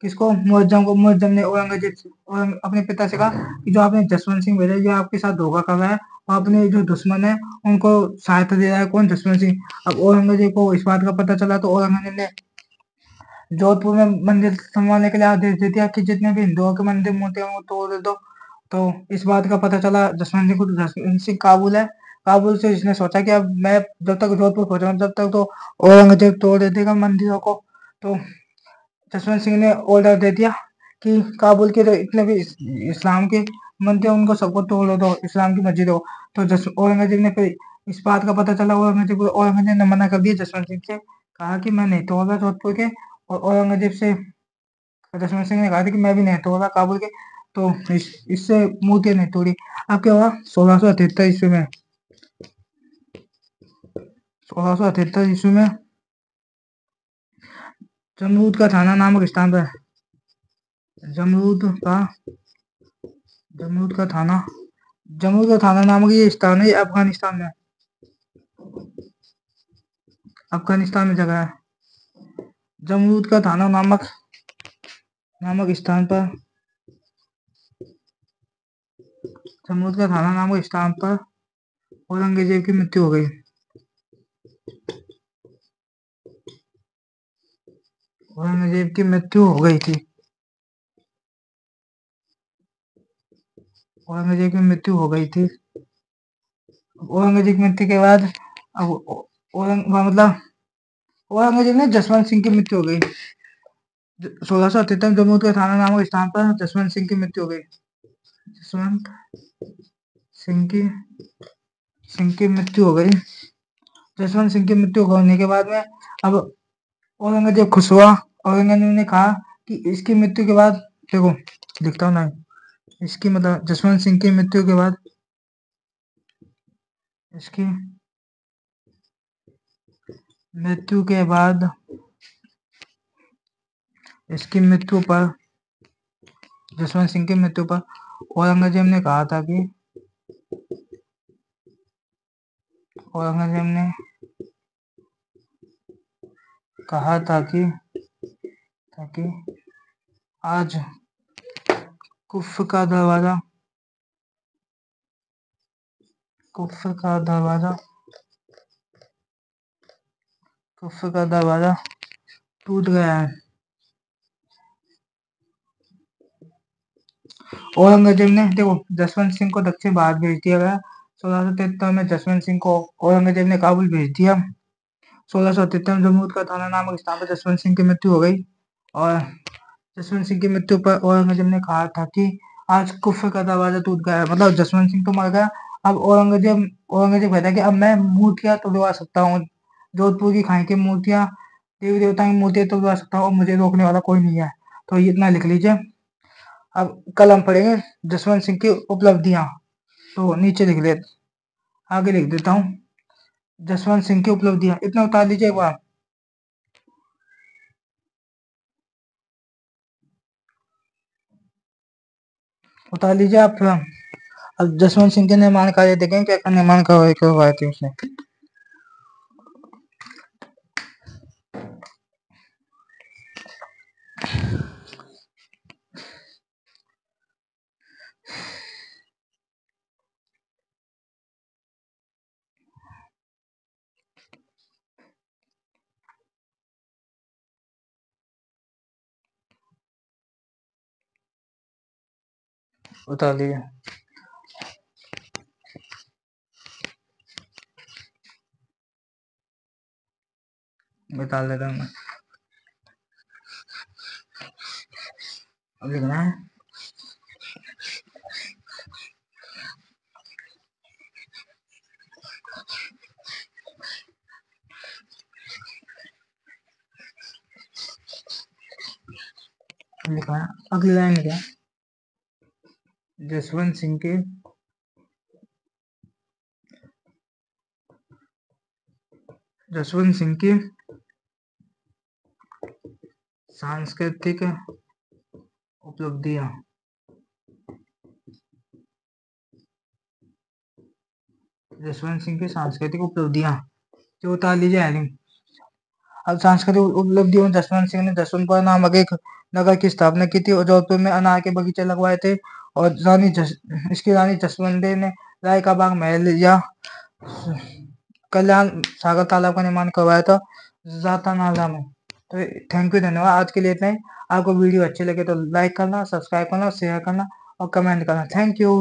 किसको? मुअज्जम को। मुअज्जम ने अपने पिता से कहा कि जो आपने जसवंत सिंह भेजा ये आपके साथ धोखा कर रहा है और अपने जो दुश्मन है उनको सहायता दे रहा है। कौन? जसवंत सिंह। अब औरंगजेब को इस बात का पता चला तो औरंगजेब ने जोधपुर में मंदिर संभालने के लिए आदेश दे दिया कि जितने भी हिंदुओं के मंदिर मूर्ति हैं वो तोड़ दो। तो इस बात का पता चला जसवंत सिंह को। जसवंत सिंह काबुल है। काबुल से इसने सोचा कि अब मैं जब तक जोधपुर पहुंचाऊं जब तक तो औरंगजेब तोड़ देगा मंदिरों को। तो जसवंत सिंह ने ऑर्डर दे दिया कि काबुल के जो इतने भी इस्लाम के मंदिर हैं उनको सबको तोड़ दो, इस्लाम की मस्जिद हो। तो औरंगजेब ने फिर इस बात का पता चला औरंगजेब ने मना कर दिया जसवंत सिंह से, कहा कि मैं नहीं तोड़ रहा जोधपुर के। और औरंगजेब से जसवंत सिंह ने कहा था कि मैं भी नहीं तोड़ रहा काबुल के। तो इससे मूर्तियां नहीं तोड़ी। अब क्या हुआ 1678 ईस्वी में 1678 ईस्वी में जमरूद का थाना नामक स्थान पर जमरूद का थाना नामक ये स्थान है। अफगानिस्तान में जगह है। जमरूद का थाना नामक स्थान पर औरंगजेब की मृत्यु हो गई। औरंगजेब की मृत्यु हो गई थी। औरंगजेब की मृत्यु की मृत्यु के बाद अब औरंगजेब ने जसवंत सिंह की मृत्यु हो गई। 1678 में जमरूद के थाना नामक स्थान पर जसवंत सिंह की मृत्यु हो गई। जसवंत सिंह की मृत्यु हो गई। जसवंत सिंह की मृत्यु होने के बाद में अब औरंगजेब खुश हुआ। औरंगजेब ने कहा कि इसकी मृत्यु के बाद देखो लिखता हूँ ना इसकी मतलब जसवंत सिंह की मृत्यु के बाद जसवंत सिंह की मृत्यु पर औरंगजेब ने कहा था कि आज कुफ का दरवाजा टूट गया है। औरंगजेब ने देखो जसवंत सिंह को दक्षिण भारत भेज दिया गया। 1673 में जसवंत सिंह को औरंगजेब ने काबुल भेज दिया। 1673 में जमरूद का थाना नामक स्थान पर जसवंत सिंह की मृत्यु हो गई। और जसवंत सिंह की मृत्यु पर औरंगजेब ने कहा था कि आज कुफ का दरवाजा टूट गया है। मतलब जसवंत सिंह तो मर गया। अब औरंगजेब कहता है कि अब मैं मूर्तियां तोड़वा सकता हूँ। जोधपुर की खाई की मूर्तियां देवी देवता की मूर्तियां तोड़वा सकता हूँ और मुझे रोकने वाला कोई नहीं है। तो ये इतना लिख लीजिए। अब कल हम पढ़ेंगे जसवंत सिंह की उपलब्धियां। तो नीचे आगे लिख देता हूँ जसवंत सिंह की उपलब्धियां। इतना उतार लीजिए एक बार। उतार लीजिए आप। अब जसवंत सिंह के निर्माण कार्य देखें, क्या क्या निर्माण करवाए थे उसने। उतार लीजिए। बता देता हूँ मैं। अब लिखना है। लिखा है। अगली लाइन क्या? जसवंत सिंह के सांस्कृतिक उपलब्धियां। जसवंत सिंह की सांस्कृतिक उपलब्धियां जो उतार लीजिए हेडिंग। अब सांस्कृतिक उपलब्धियों में जसवंत सिंह ने जसवंतपुर नामक एक नगर की स्थापना की थी और जोधपुर में अनार के बगीचे लगवाए थे। और इसकी रानी जसवंत ने राय का बाग महल या कल्याण सागर तालाब का निर्माण करवाया था जातानाला में। तो थैंक यू, धन्यवाद। आज के लिए इतना ही। आपको वीडियो अच्छे लगे तो लाइक करना, सब्सक्राइब करना, शेयर करना और कमेंट करना। Thank you.